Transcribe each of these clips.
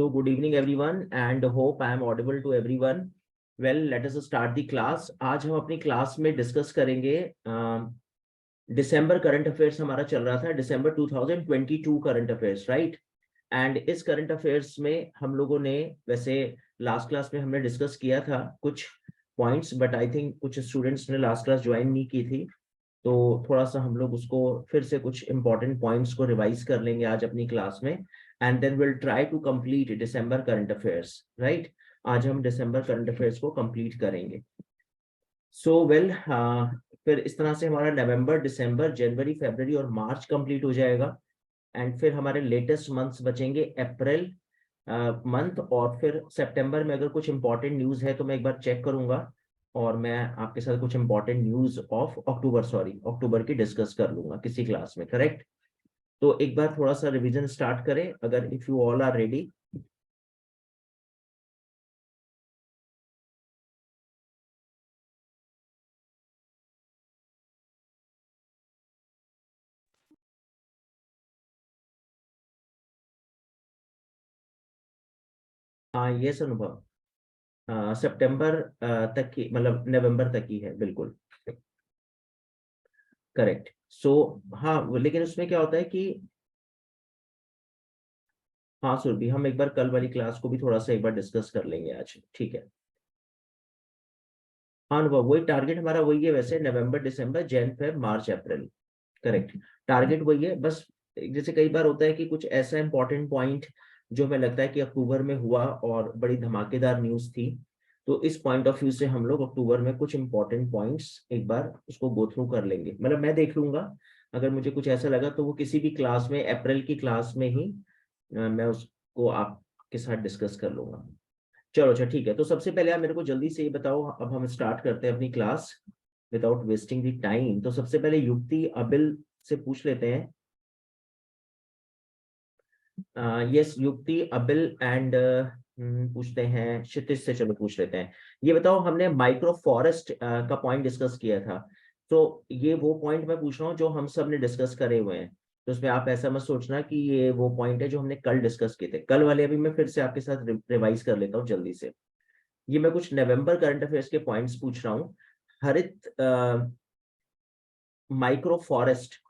So good evening everyone and hope I am audible to everyone. Well, let us start the class. आज हम अपनी class में discuss करेंगे दिसंबर current affairs हमारा चल रहा था, दिसंबर 2022 करंट अफेयर्स, राइट। एंड इस करंट अफेयर्स में हम लोगों ने, वैसे लास्ट क्लास में हमने डिस्कस किया था कुछ पॉइंट्स, बट आई थिंक कुछ स्टूडेंट्स ने लास्ट क्लास ज्वाइन नहीं की थी, तो थोड़ा सा हम लोग उसको फिर से कुछ इंपॉर्टेंट पॉइंट्स को रिवाइज कर लेंगे आज अपनी क्लास में। And then will try to complete December current affairs, right. आज हम दिसंबर करंट अफेयर्स को कंप्लीट करेंगे। सो वेल, फिर इस तरह से हमारा नवंबर, दिसंबर, जनवरी, फरवरी और मार्च कंप्लीट हो जाएगा। एंड फिर हमारे लेटेस्ट मंथ्स बचेंगे अप्रैल मंथ, और फिर सितंबर में अगर कुछ इंपॉर्टेंट न्यूज है तो मैं एक बार चेक करूंगा और मैं आपके साथ कुछ इंपॉर्टेंट न्यूज ऑफ अक्टूबर की डिस्कस कर लूंगा किसी क्लास में, करेक्ट। तो एक बार थोड़ा सा रिवीजन स्टार्ट करें, अगर if you all are ready. हाँ, ये अनुभव सितंबर तक की, मतलब नवंबर तक की है, बिल्कुल करेक्ट। सो हाँ, लेकिन उसमें क्या होता है कि, हाँ सुरभि, हम एक बार कल वाली क्लास को भी थोड़ा सा एक बार डिस्कस कर लेंगे आज, ठीक है। हाँ अनुभव, वही टारगेट हमारा वही है वैसे, नवंबर, दिसंबर, जैन, फेब, मार्च, अप्रैल, करेक्ट। टारगेट वही है, बस जैसे कई बार होता है कि कुछ ऐसा इंपॉर्टेंट पॉइंट जो हमें लगता है कि अक्टूबर में हुआ और बड़ी धमाकेदार न्यूज थी, तो इस पॉइंट ऑफ व्यू से हम लोग अक्टूबर में कुछ इंपॉर्टेंट पॉइंट्स एक बार उसको गो थ्रू कर लेंगे। मतलब मैं देख लूंगा, अगर मुझे कुछ ऐसा लगा तो वो किसी भी क्लास में, अप्रैल की क्लास में ही मैं उसको आपके साथ डिस्कस कर लूंगा। चलो अच्छा, ठीक है। तो सबसे पहले आप मेरे को जल्दी से ये बताओ, अब हम स्टार्ट करते हैं अपनी class without wasting the time. तो सबसे पहले युक्ति अबिल से पूछ लेते हैं। यस, युक्ति अबिल एंड पूछते हैं क्षितिज से। चलो पूछ लेते हैं, ये बताओ, हमने माइक्रो फॉरेस्ट का पॉइंट डिस्कस किया था, तो ये वो पॉइंट मैं पूछ रहा हूँ जो हम सब ने डिस्कस करे हुए हैं। तो उसमें आप ऐसा मत सोचना कि ये वो पॉइंट है जो हमने कल डिस्कस किए थे। कल वाले अभी मैं फिर से आपके साथ रिवाइज कर लेता हूँ जल्दी से। ये मैं कुछ नवंबर करंट अफेयर्स के पॉइंट्स पूछ रहा हूँ। हरित माइक्रो फॉरेस्ट,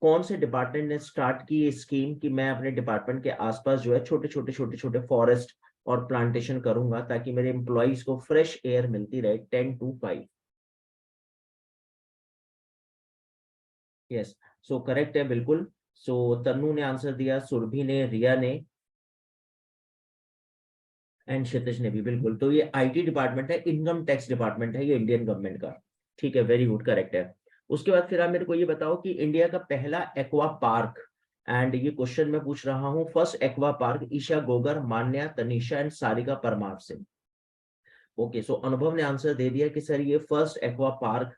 कौन से डिपार्टमेंट ने स्टार्ट की ये स्कीम कि मैं अपने डिपार्टमेंट के आसपास जो है छोटे छोटे फॉरेस्ट और प्लांटेशन करूंगा ताकि मेरे एम्प्लॉइज को फ्रेश एयर मिलती रहे 10 to 5। यस, सो करेक्ट है बिल्कुल। सो तन्नू ने आंसर दिया, सुरभि ने, रिया ने एंड क्षितिज ने भी, बिल्कुल। तो ये आईटी डिपार्टमेंट है, इनकम टैक्स डिपार्टमेंट है ये इंडियन गवर्नमेंट का। ठीक है, वेरी गुड, करेक्ट है। उसके बाद फिर आप मेरे को ये बताओ कि इंडिया का पहला एक्वा पार्क, एंड ये क्वेश्चन मैं पूछ रहा हूँ, first aqua park Isha Gogar, Manya, Tanisha and Sarika Parmar से। ओके, सो अनुभव ने आंसर दे दिया कि सर ये फर्स्ट एक्वा पार्क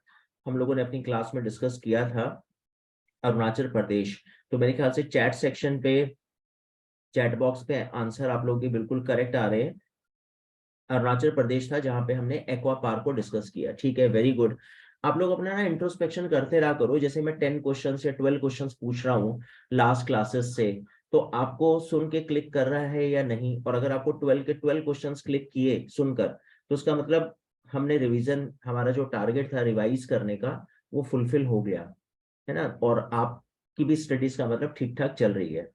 हम लोगों ने अपनी क्लास में डिस्कस किया था अरुणाचल प्रदेश। तो मेरे ख्याल से चैट सेक्शन पे, चैट बॉक्स पे आंसर आप लोग के बिल्कुल करेक्ट आ रहे हैं। अरुणाचल प्रदेश था जहां पे हमने एक्वा पार्क को डिस्कस किया। ठीक है, वेरी गुड। आप लोग अपना ना इंट्रोस्पेक्शन करते रहा करो, जैसे मैं 10 क्वेश्चन या 12 क्वेश्चन पूछ रहा हूँ लास्ट क्लासेस से, तो आपको सुन के क्लिक कर रहा है या नहीं। और अगर आपको 12 के 12 क्वेश्चन क्लिक किए सुनकर, तो उसका मतलब हमने रिवीजन, हमारा जो टारगेट था रिवाइज करने का, वो फुलफिल हो गया है ना। और आपकी भी स्टडीज का मतलब ठीक ठाक चल रही है।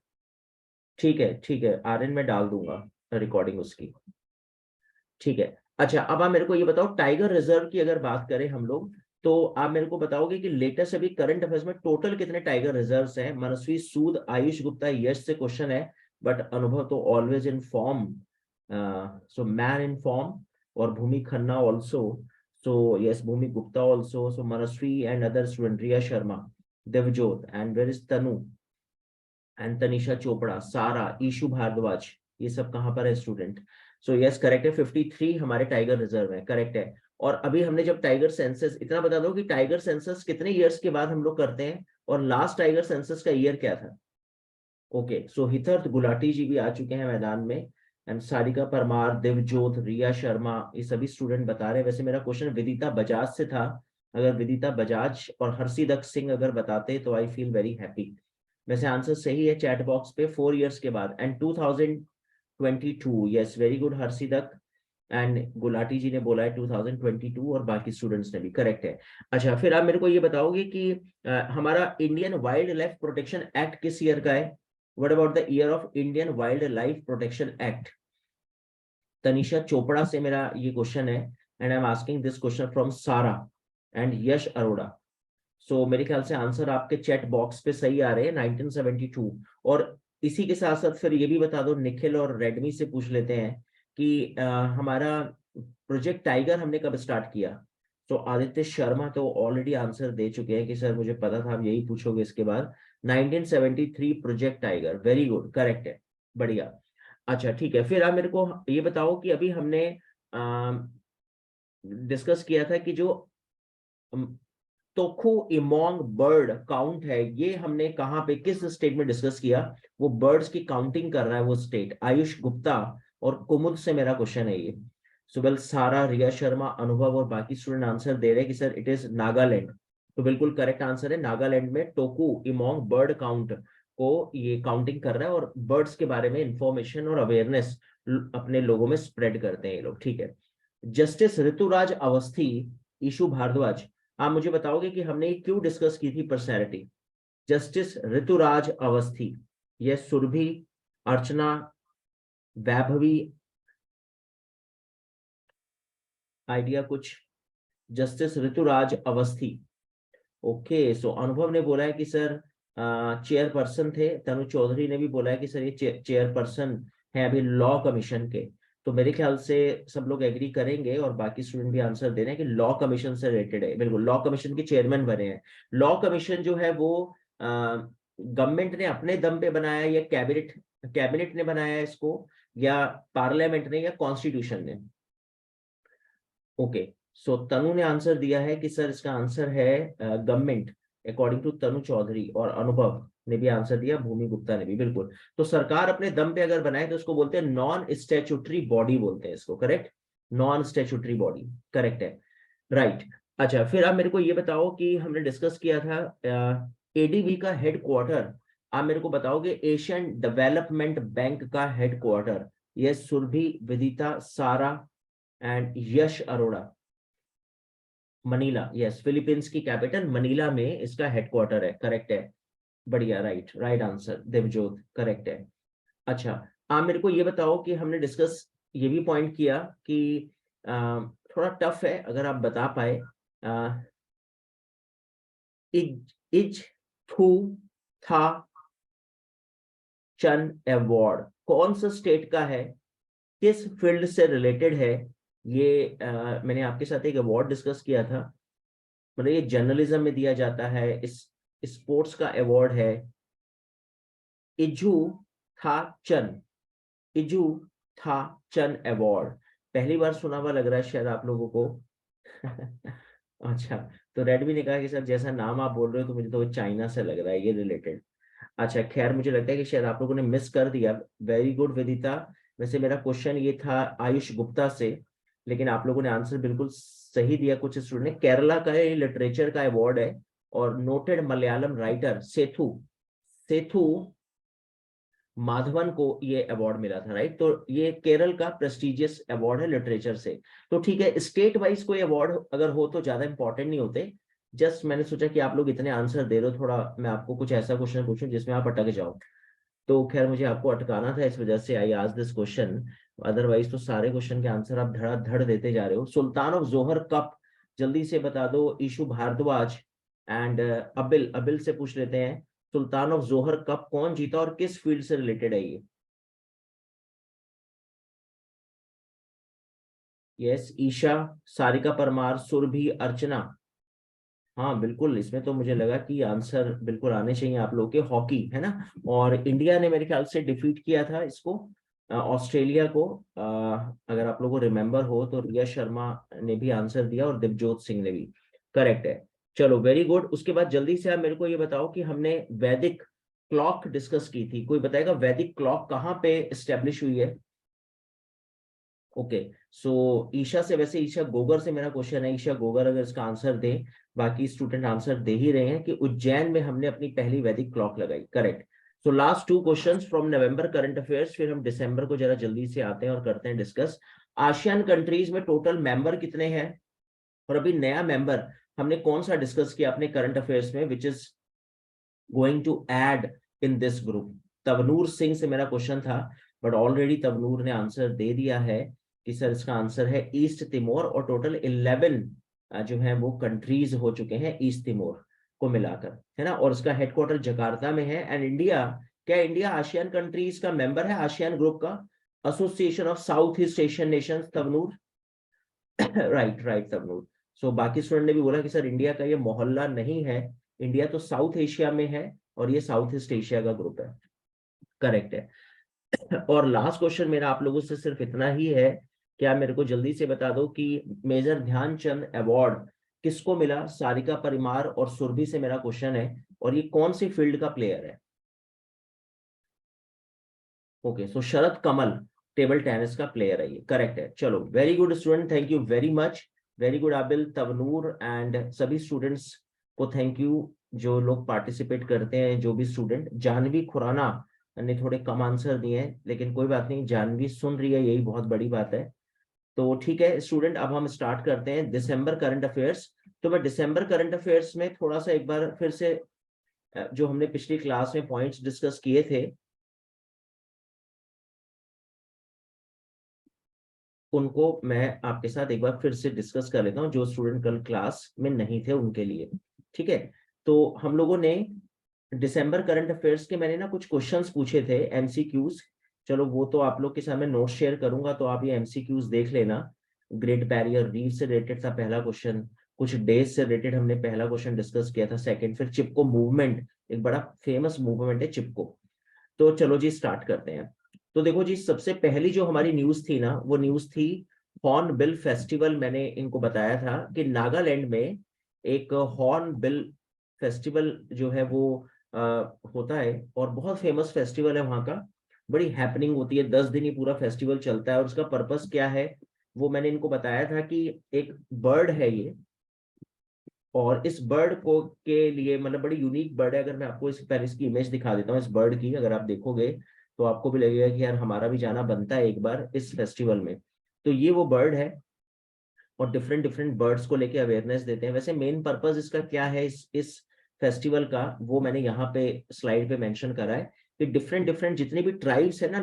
ठीक है, ठीक है, आर्यन में डाल दूंगा रिकॉर्डिंग उसकी। ठीक है। अच्छा, अब आप मेरे को ये बताओ, टाइगर रिजर्व की अगर बात करें हम लोग, तो आप मेरे को बताओगे कि लेटेस्ट अभी करंट अफेयर्स में टोटल कितने टाइगर रिजर्व्स हैं। मनस्वी सूद, आयुष गुप्ता, यश से क्वेश्चन है, बट अनुभव तो always in form, so man in form. और Bhumi Khanna also, so yes, Bhumi Gupta also, so Manasvi and other student, Riya Sharma, Devjot and where is Tanu and Tanisha Chopra, Sara, Ishu Bhardwaj, ये सब कहाँ पर है स्टूडेंट। सो यस, करेक्ट है, 53 हमारे टाइगर रिजर्व है, करेक्ट है। और अभी हमने जब टाइगर सेंसस, इतना बता दो कि टाइगर सेंसस कितने ईयर्स के बाद हम लोग करते हैं, और लास्ट टाइगर सेंसस का ईयर क्या था। ओके, सो हितर्थ गुलाटी जी भी आ चुके हैं मैदान में, एंड सारिका परमार, देवजोत, रिया शर्मा, ये सभी स्टूडेंट बता रहे हैं। वैसे मेरा क्वेश्चन विदिता बजाज से था, अगर विदिता बजाज और हर्षिदक सिंह अगर बताते तो आई फील वेरी हैप्पी। वैसे आंसर सही है चैट बॉक्स पे, 4 इयर्स के बाद, and 22, yes very good Harshidak and Gulati ji ने बोला है 2022 और बाकी स्टूडेंट्स ने भी, करेक्ट है। अच्छा फिर आप मेरे को ये बताओगे कि हमारा Indian wild life protection act किस ईयर का है? What about the year of Indian wild life protection act? Tanisha Chopra से मेरा ये क्वेश्चन है and I am asking this question from सारा एंड यश अरोड़ा। सो मेरे ख्याल से आंसर आपके चैट बॉक्स पे सही आ रहे हैं 1972। और इसी के साथ साथ फिर ये भी बता दो, निखिल और रेडमी से पूछ लेते हैं कि हमारा प्रोजेक्ट टाइगर हमने कब स्टार्ट किया? तो आदित्य शर्मा तो ऑलरेडी आंसर दे चुके हैं कि सर मुझे पता था आप यही पूछोगे इसके बाद। 1973 project tiger, very good correct है, बढ़िया। अच्छा ठीक है, फिर आप मेरे को ये बताओ कि अभी हमने डिस्कस किया था कि जो तोखु इमोंग बर्ड काउंट है, ये हमने कहाँ पे किस स्टेट में डिस्कस किया? वो बर्ड्स की काउंटिंग कर रहा है वो स्टेट, आयुष गुप्ता और कुमुद से मेरा क्वेश्चन है ये। सुबल सारा, रिया शर्मा, अनुभव और बाकी स्टूडेंट आंसर दे रहे हैं कि सर इट इज नागालैंड। तो बिल्कुल करेक्ट आंसर है, नागालैंड में टोकू इमोंग बर्ड काउंट को ये काउंटिंग कर रहा है और बर्ड्स के बारे में इंफॉर्मेशन और अवेयरनेस अपने लोगों में स्प्रेड करते हैं ये लोग, ठीक है। जस्टिस ऋतुराज अवस्थी, ईशु भारद्वाज, आप मुझे बताओगे कि हमने ये क्यों डिस्कस की थी पर्सनैलिटी? जस्टिस ऋतुराज अवस्थी, ये सुरभि, अर्चना, वैभवी, आइडिया कुछ? Justice Rituraj Awasthi, okay. So Anubhav ने बोला है कि सर चेयरपर्सन थे, तनु चौधरी ने भी बोला है कि सर ये चेयरपर्सन है अभी लॉ कमीशन के। तो मेरे ख्याल से सब लोग एग्री करेंगे और बाकी स्टूडेंट भी आंसर दे रहे हैं कि लॉ कमीशन से रिलेटेड है, बिल्कुल लॉ कमीशन के चेयरमैन बने हैं। लॉ कमीशन जो है वो गवर्नमेंट ने अपने दम पे बनाया या कैबिनेट कैबिनेट ने बनाया इसको, या पार्लियामेंट ने, या कॉन्स्टिट्यूशन ने? ओके, सो तनु ने आंसर दिया है कि सर इसका आंसर है गवर्नमेंट, अकॉर्डिंग टू तनु चौधरी। और अनुभव ने भी आंसर दिया, भूमि गुप्ता ने भी, बिल्कुल। तो सरकार अपने दम पे अगर बनाए तो उसको बोलते हैं नॉन स्टैट्यूटरी बॉडी, बोलते हैं इसको, correct, non statutory body, correct है, राइट। अच्छा फिर आप मेरे को ये बताओ कि हमने डिस्कस किया था एडीबी का हेडक्वार्टर, आप मेरे को बताओगे एशियन डेवलपमेंट बैंक का हेडक्वार्टर? ये सुरभि, विदिता, सारा and Yash Arora. Manila, yes, Philippines की कैपिटल मनीला में इसका हेडक्वार्टर है, करेक्ट है, बढ़िया, राइट राइट आंसर देवजोत, करेक्ट है। अच्छा आप मेरे को ये बताओ कि हमने डिस्कस ये भी पॉइंट किया कि थोड़ा टफ है अगर आप बता पाए, इज थू था चन अवार्ड कौन सा स्टेट का है, किस फील्ड से रिलेटेड है? ये मैंने आपके साथ एक अवार्ड डिस्कस किया था, मतलब ये जर्नलिज्म में दिया जाता है, इस स्पोर्ट्स का अवार्ड है। इजू था चन, इजू था चन अवार्ड, पहली बार सुना हुआ लग रहा है शायद आप लोगों को। अच्छा, तो रेडमी ने कहा कि सर जैसा नाम आप बोल रहे हो तो मुझे तो वो चाइना से लग रहा है ये रिलेटेड। अच्छा खैर, मुझे लगता है कि शायद आप लोगों ने मिस कर दिया, वेरी गुड विदिता। वैसे मेरा क्वेश्चन ये था आयुष गुप्ता से, लेकिन आप लोगों ने आंसर बिल्कुल सही दिया। कुछ स्टूडेंट ने, केरला का लिटरेचर का अवार्ड है और नोटेड मलयालम राइटर सेथु सेथु माधवन को ये अवार्ड मिला था, राइट। तो ये केरल का प्रेस्टिजियस अवार्ड है लिटरेचर से। तो ठीक है, स्टेट वाइज कोई अवार्ड अगर हो तो ज्यादा इंपॉर्टेंट नहीं होते, जस्ट मैंने सोचा कि आप लोग इतने आंसर दे रहे हो, थोड़ा मैं आपको कुछ ऐसा क्वेश्चन पूछूं जिसमें आप अटक जाओ। तो खैर मुझे आपको अटकाना था, इस वजह से आई आज दिस क्वेश्चन, अदरवाइज तो सारे क्वेश्चन के आंसर आप धड़ाधड़ देते जा रहे हो। सुल्तान ऑफ जोहर कप, जल्दी से बता दो, ईशु भारद्वाज एंड अबिल, अबिल से पूछ लेते हैं, सुल्तान ऑफ जोहर कप कौन जीता और किस फील्ड से रिलेटेड है ये? यस, ईशा, सारिका परमार, सुरभि, अर्चना। हाँ बिल्कुल, इसमें तो मुझे लगा कि आंसर बिल्कुल आने चाहिए आप लोग के, हॉकी है ना। और इंडिया ने मेरे ख्याल से डिफीट किया था इसको, ऑस्ट्रेलिया को, अगर आप लोगों को रिमेम्बर हो तो रिया शर्मा ने भी आंसर दिया और दिवजोत सिंह ने भी, करेक्ट है। चलो वेरी गुड। उसके बाद जल्दी से आप मेरे को ये बताओ कि हमने वैदिक क्लॉक डिस्कस की थी, कोई बताएगा वैदिक क्लॉक कहाँ पे स्टेब्लिश हुई है? ओके, सो ईशा से, वैसे ईशा गोगर से मेरा क्वेश्चन है, ईशा गोगर अगर इसका आंसर दे, बाकी स्टूडेंट आंसर दे ही रहे हैं कि उज्जैन में हमने अपनी पहली वैदिक क्लॉक लगाई, correct. So last 2 questions from November current affairs, फिर हम दिसंबर को जरा जल्दी से आते हैं और करते हैं डिस्कस। आसियान कंट्रीज में टोटल मेंबर कितने हैं, और अभी नया मेंबर हमने कौन सा डिस्कस किया अपने करंट अफेयर्स में, which is going to add in this group. Tavnoor Singh से मेरा क्वेश्चन था, बट ऑलरेडी तवनूर ने आंसर दे दिया है कि सर इसका आंसर है ईस्ट तिमोर, और टोटल 11 जो है वो कंट्रीज हो चुके हैं ईस्ट तिमोर को मिलाकर, है ना, और इसका हेडक्वार्टर जकार्ता में है। एंड इंडिया, क्या इंडिया आसियान कंट्रीज का मेंबर है, आसियान ग्रुप का, Association of South East Asian Nations, Tavnoor? Right right Tavnoor. So बाकी स्टूडेंट ने भी बोला कि सर इंडिया का ये मोहल्ला नहीं है, इंडिया तो साउथ एशिया में है और ये साउथ ईस्ट एशिया का ग्रुप है, करेक्ट है। और लास्ट क्वेश्चन मेरा आप लोगों से सिर्फ इतना ही है, क्या मेरे को जल्दी से बता दो कि मेजर ध्यानचंद अवार्ड किसको मिला, सारिका परिमार और सुरभि से मेरा क्वेश्चन है, और ये कौन सी फील्ड का प्लेयर है? Okay, so Sharath Kamal table tennis का प्लेयर है, ये करेक्ट है। चलो very good student, thank you very much, very good Abil, Tavnoor and सभी स्टूडेंट्स को थैंक यू जो लोग पार्टिसिपेट करते हैं, जो भी स्टूडेंट। जानवी खुराना ने थोड़े कम आंसर दिए हैं, लेकिन कोई बात नहीं, जानवी सुन रही है, यही बहुत बड़ी बात है। तो ठीक है स्टूडेंट, अब हम स्टार्ट करते हैं दिसंबर करंट अफेयर्स। तो मैं दिसंबर करंट अफेयर्स में थोड़ा सा एक बार फिर से जो हमने पिछली क्लास में पॉइंट्स डिस्कस किए थे उनको मैं आपके साथ एक बार फिर से डिस्कस कर लेता हूँ, जो स्टूडेंट कल क्लास में नहीं थे उनके लिए। ठीक है, तो हम लोगों ने दिसंबर करंट अफेयर्स के मैंने ना कुछ क्वेश्चंस पूछे थे, एमसीक्यूज। चलो वो तो आप लोग के साथ मैं नोट शेयर करूंगा, तो आप ये एमसीक्यूज देख लेना। ग्रेट बैरियर रीफ से रिलेटेड था पहला क्वेश्चन, कुछ डेज से रिलेटेड हमने पहला क्वेश्चन डिस्कस किया था, सेकंड, फिर चिपको मूवमेंट, एक बड़ा फेमस मूवमेंट है चिपको। तो चलो जी स्टार्ट करते हैं। तो देखो जी, सबसे पहली जो हमारी न्यूज थी ना, वो न्यूज थी हॉर्न बिल फेस्टिवल। मैंने इनको बताया था कि नागालैंड में एक हॉर्न बिल फेस्टिवल जो है वो आ, होता है, और बहुत फेमस फेस्टिवल है वहाँ का। बड़ी हैपनिंग होती है, 10 दिन ही पूरा फेस्टिवल चलता है, और उसका पर्पस क्या है वो मैंने इनको बताया था कि एक बर्ड है ये, और इस बर्ड को के लिए मतलब बड़ी यूनिक बर्ड है। अगर मैं आपको इस पहले इसकी इमेज दिखा देता हूँ इस बर्ड की, अगर आप देखोगे तो आपको भी लगेगा कि यार हमारा भी जाना बनता है एक बार इस फेस्टिवल में। तो ये वो बर्ड है, और डिफरेंट डिफरेंट बर्ड्स को लेके अवेयरनेस देते हैं। वैसे मेन पर्पस इसका क्या है इस फेस्टिवल का, वो मैंने यहाँ पे स्लाइड पे मेंशन करा है कि डिफरेंट डिफरेंट जितनी भी ट्राइब्स है ना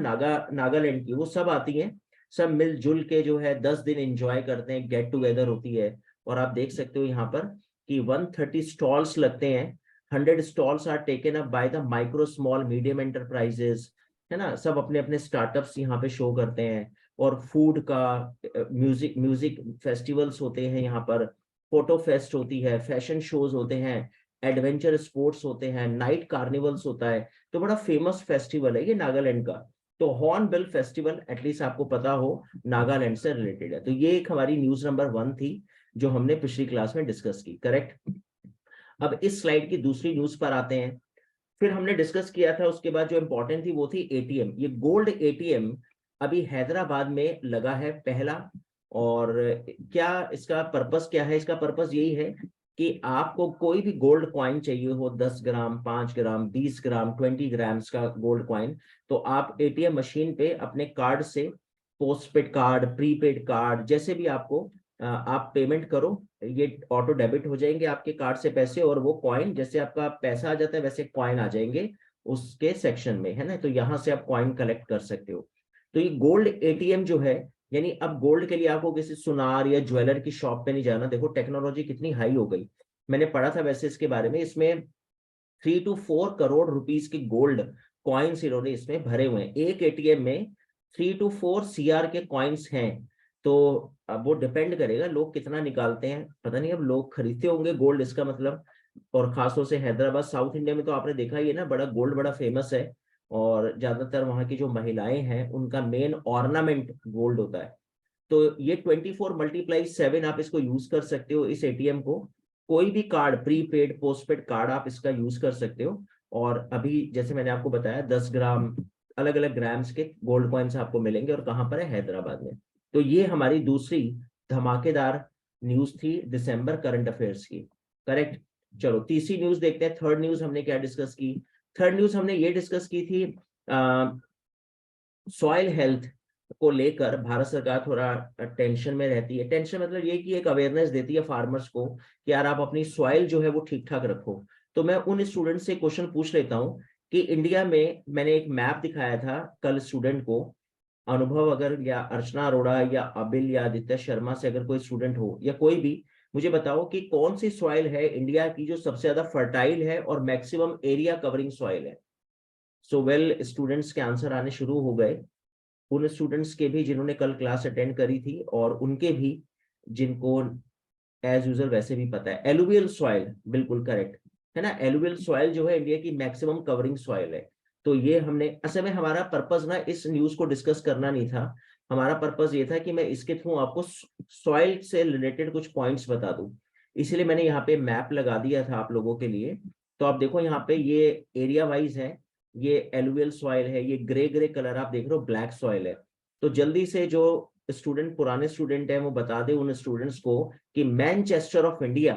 नागालैंड की, वो सब आती हैं, सब मिलजुल के जो है 10 दिन एंजॉय करते हैं, गेट टुगेदर होती है। और आप देख सकते हो यहाँ पर कि 130 स्टॉल्स लगते हैं, 100 stalls are taken up by the micro small medium enterprises, है ना, सब अपने अपने स्टार्टअप्स यहाँ पे शो करते हैं। और फूड का, म्यूजिक म्यूजिक फेस्टिवल्स होते हैं यहाँ पर, फोटो फेस्ट होती है, फैशन शोज होते हैं, एडवेंचर स्पोर्ट्स होते हैं, नाइट कार्निवल्स होता है। तो बड़ा फेमस फेस्टिवल है ये नागालैंड का। तो हॉर्नबिल फेस्टिवल एटलीस्ट आपको पता हो नागालैंड से रिलेटेड है। तो ये एक हमारी न्यूज नंबर 1 थी जो हमने पिछली क्लास में डिस्कस की, करेक्ट। अब इस स्लाइड की दूसरी न्यूज पर आते हैं। फिर हमने डिस्कस किया था, उसके बाद जो इंपॉर्टेंट थी वो थी एटीएम। ये गोल्ड एटीएम अभी हैदराबाद में लगा है पहला। और क्या इसका पर्पस क्या है, इसका पर्पस यही है कि आपको कोई भी गोल्ड कॉइन चाहिए हो, 10 ग्राम, 5 ग्राम, 20 ग्राम, 20 ग्राम्स का गोल्ड कॉइन, तो आप एटीएम मशीन पे अपने कार्ड से, पोस्टपेड कार्ड, प्रीपेड कार्ड, जैसे भी आपको आप पेमेंट करो, ये ऑटो डेबिट हो जाएंगे आपके कार्ड से पैसे, और वो कॉइन जैसे आपका पैसा आ जाता है वैसे कॉइन आ जाएंगे उसके सेक्शन में, है ना। तो यहाँ से आप कॉइन कलेक्ट कर सकते हो। तो ये गोल्ड एटीएम जो है, यानी अब गोल्ड के लिए आपको किसी सुनार या ज्वेलर की शॉप पे नहीं जाना। देखो टेक्नोलॉजी कितनी हाई हो गई, मैंने पढ़ा था वैसे इसके बारे में। इसमें 3 to 4 करोड़ रुपीस के गोल्ड कॉइन्स इन्होंने इसमें भरे हुए हैं। एक एटीएम में 3 to 4 CR के कॉइन्स हैं। तो अब वो डिपेंड करेगा लोग कितना निकालते हैं, पता नहीं अब लोग खरीदते होंगे गोल्ड, इसका मतलब। और खासतौर से हैदराबाद, साउथ इंडिया में तो आपने देखा ही है ना, बड़ा गोल्ड बड़ा फेमस है। और ज्यादातर वहाँ की जो महिलाएं हैं उनका मेन ऑर्नामेंट गोल्ड होता है। तो ये 24 × 7 आप इसको यूज कर सकते हो इस एटीएम को। कोई भी कार्ड, प्रीपेड पोस्टपेड कार्ड, आप इसका यूज कर सकते हो। और अभी जैसे मैंने आपको बताया 10 ग्राम, अलग अलग ग्राम्स के गोल्ड कॉइन्स आपको मिलेंगे, और कहाँ पर है, हैदराबाद में। तो ये हमारी दूसरी धमाकेदार न्यूज थी दिसंबर करंट अफेयर्स की, करेक्ट। चलो तीसरी न्यूज देखते हैं, थर्ड न्यूज हमने क्या डिस्कस की। थर्ड न्यूज हमने ये डिस्कस की थी, सॉइल हेल्थ को लेकर भारत सरकार थोड़ा टेंशन में रहती है। टेंशन मतलब ये कि एक अवेयरनेस देती है फार्मर्स को कि यार आप अपनी सॉइल जो है वो ठीक ठाक रखो। तो मैं उन स्टूडेंट से क्वेश्चन पूछ लेता हूँ कि इंडिया में, मैंने एक मैप दिखाया था कल स्टूडेंट को, अनुभव अगर या अर्चना अरोड़ा या अबिल या आदित्य शर्मा से अगर कोई स्टूडेंट हो या कोई भी, मुझे बताओ कि कौन सी सॉइल है इंडिया की जो सबसे ज्यादा फर्टाइल है और मैक्सिमम एरिया कवरिंग सॉइल है। सो वेल, स्टूडेंट्स के आंसर आने शुरू हो गए, उन स्टूडेंट्स के भी जिन्होंने कल क्लास अटेंड करी थी और उनके भी जिनको एज यूजल वैसे भी पता है। एलुवियल सॉइल बिल्कुल करेक्ट है ना, एलुवियल सॉइल जो है इंडिया की मैक्सिमम कवरिंग सॉइल है। तो ये हमने, असल में हमारा पर्पस ना इस न्यूज को डिस्कस करना नहीं था, हमारा पर्पस ये था कि मैं इसके थ्रू आपको सॉइल से रिलेटेड कुछ पॉइंट्स बता दूं, इसलिए मैंने यहाँ पे मैप लगा दिया था आप लोगों के लिए। तो आप देखो यहाँ पे ये एरिया वाइज है, ये एलुवियल सॉइल है, ये ग्रे ग्रे कलर आप देख रहे हो ब्लैक सॉइल है। तो जल्दी से जो स्टूडेंट पुराने स्टूडेंट है वो बता दे उन स्टूडेंट्स को कि मैनचेस्टर ऑफ इंडिया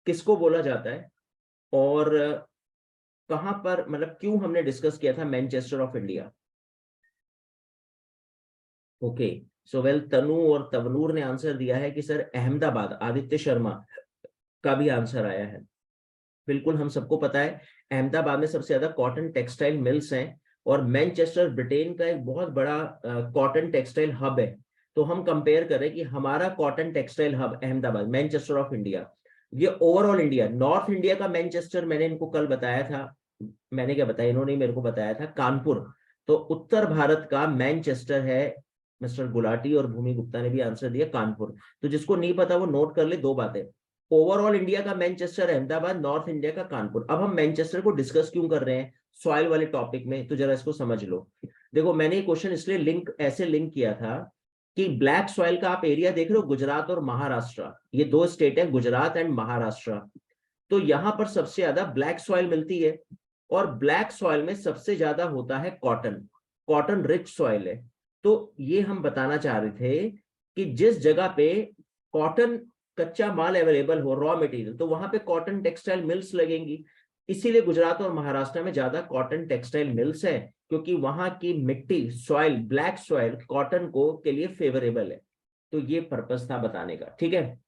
किसको बोला जाता है, और कहां पर, मतलब क्यों हमने डिस्कस किया था Manchester of India. Okay, so well, Tanu और तवनूर ने आंसर दिया है कि सर अहमदाबाद। आदित्य शर्मा का भी आंसर आया है, बिल्कुल हम सबको पता है अहमदाबाद में सबसे ज्यादा कॉटन टेक्सटाइल मिल्स हैं, और मैनचेस्टर ब्रिटेन का एक बहुत बड़ा कॉटन टेक्सटाइल हब है। तो हम कंपेयर करें कि हमारा cotton textile hub Ahmedabad, Manchester of India, ये ओवरऑल इंडिया, नॉर्थ इंडिया का मैनचेस्टर मैंने इनको कल बताया था, मैंने क्या बताया, इन्होंने मेरे को बताया था कानपुर। तो उत्तर भारत का मैनचेस्टर है, मिस्टर गुलाटी और भूमि गुप्ता ने भी आंसर दिया कानपुर। तो जिसको नहीं पता वो नोट कर ले दो बातें, ओवरऑल इंडिया का मैनचेस्टर अहमदाबाद, नॉर्थ इंडिया का कानपुर। अब हम मैनचेस्टर को डिस्कस क्यों कर रहे हैं सॉइल वाले टॉपिक में, तो जरा इसको समझ लो। देखो मैंने ये क्वेश्चन इसलिए ऐसे लिंक किया था कि ब्लैक सॉइल का आप एरिया देख रहे हो, गुजरात और महाराष्ट्र, ये दो स्टेट है गुजरात एंड महाराष्ट्र। तो यहां पर सबसे ज्यादा ब्लैक सॉइल मिलती है, और ब्लैक सॉइल में सबसे ज्यादा होता है कॉटन, कॉटन रिच सॉइल है। तो ये हम बताना चाह रहे थे कि जिस जगह पे कॉटन कच्चा माल अवेलेबल हो, रॉ मटेरियल, तो वहां पे कॉटन टेक्सटाइल मिल्स लगेंगी। इसीलिए गुजरात और महाराष्ट्र में ज्यादा कॉटन टेक्सटाइल मिल्स है, क्योंकि वहां की मिट्टी, सॉइल, ब्लैक सॉइल कॉटन को के लिए फेवरेबल है। तो ये पर्पस था बताने का, ठीक है।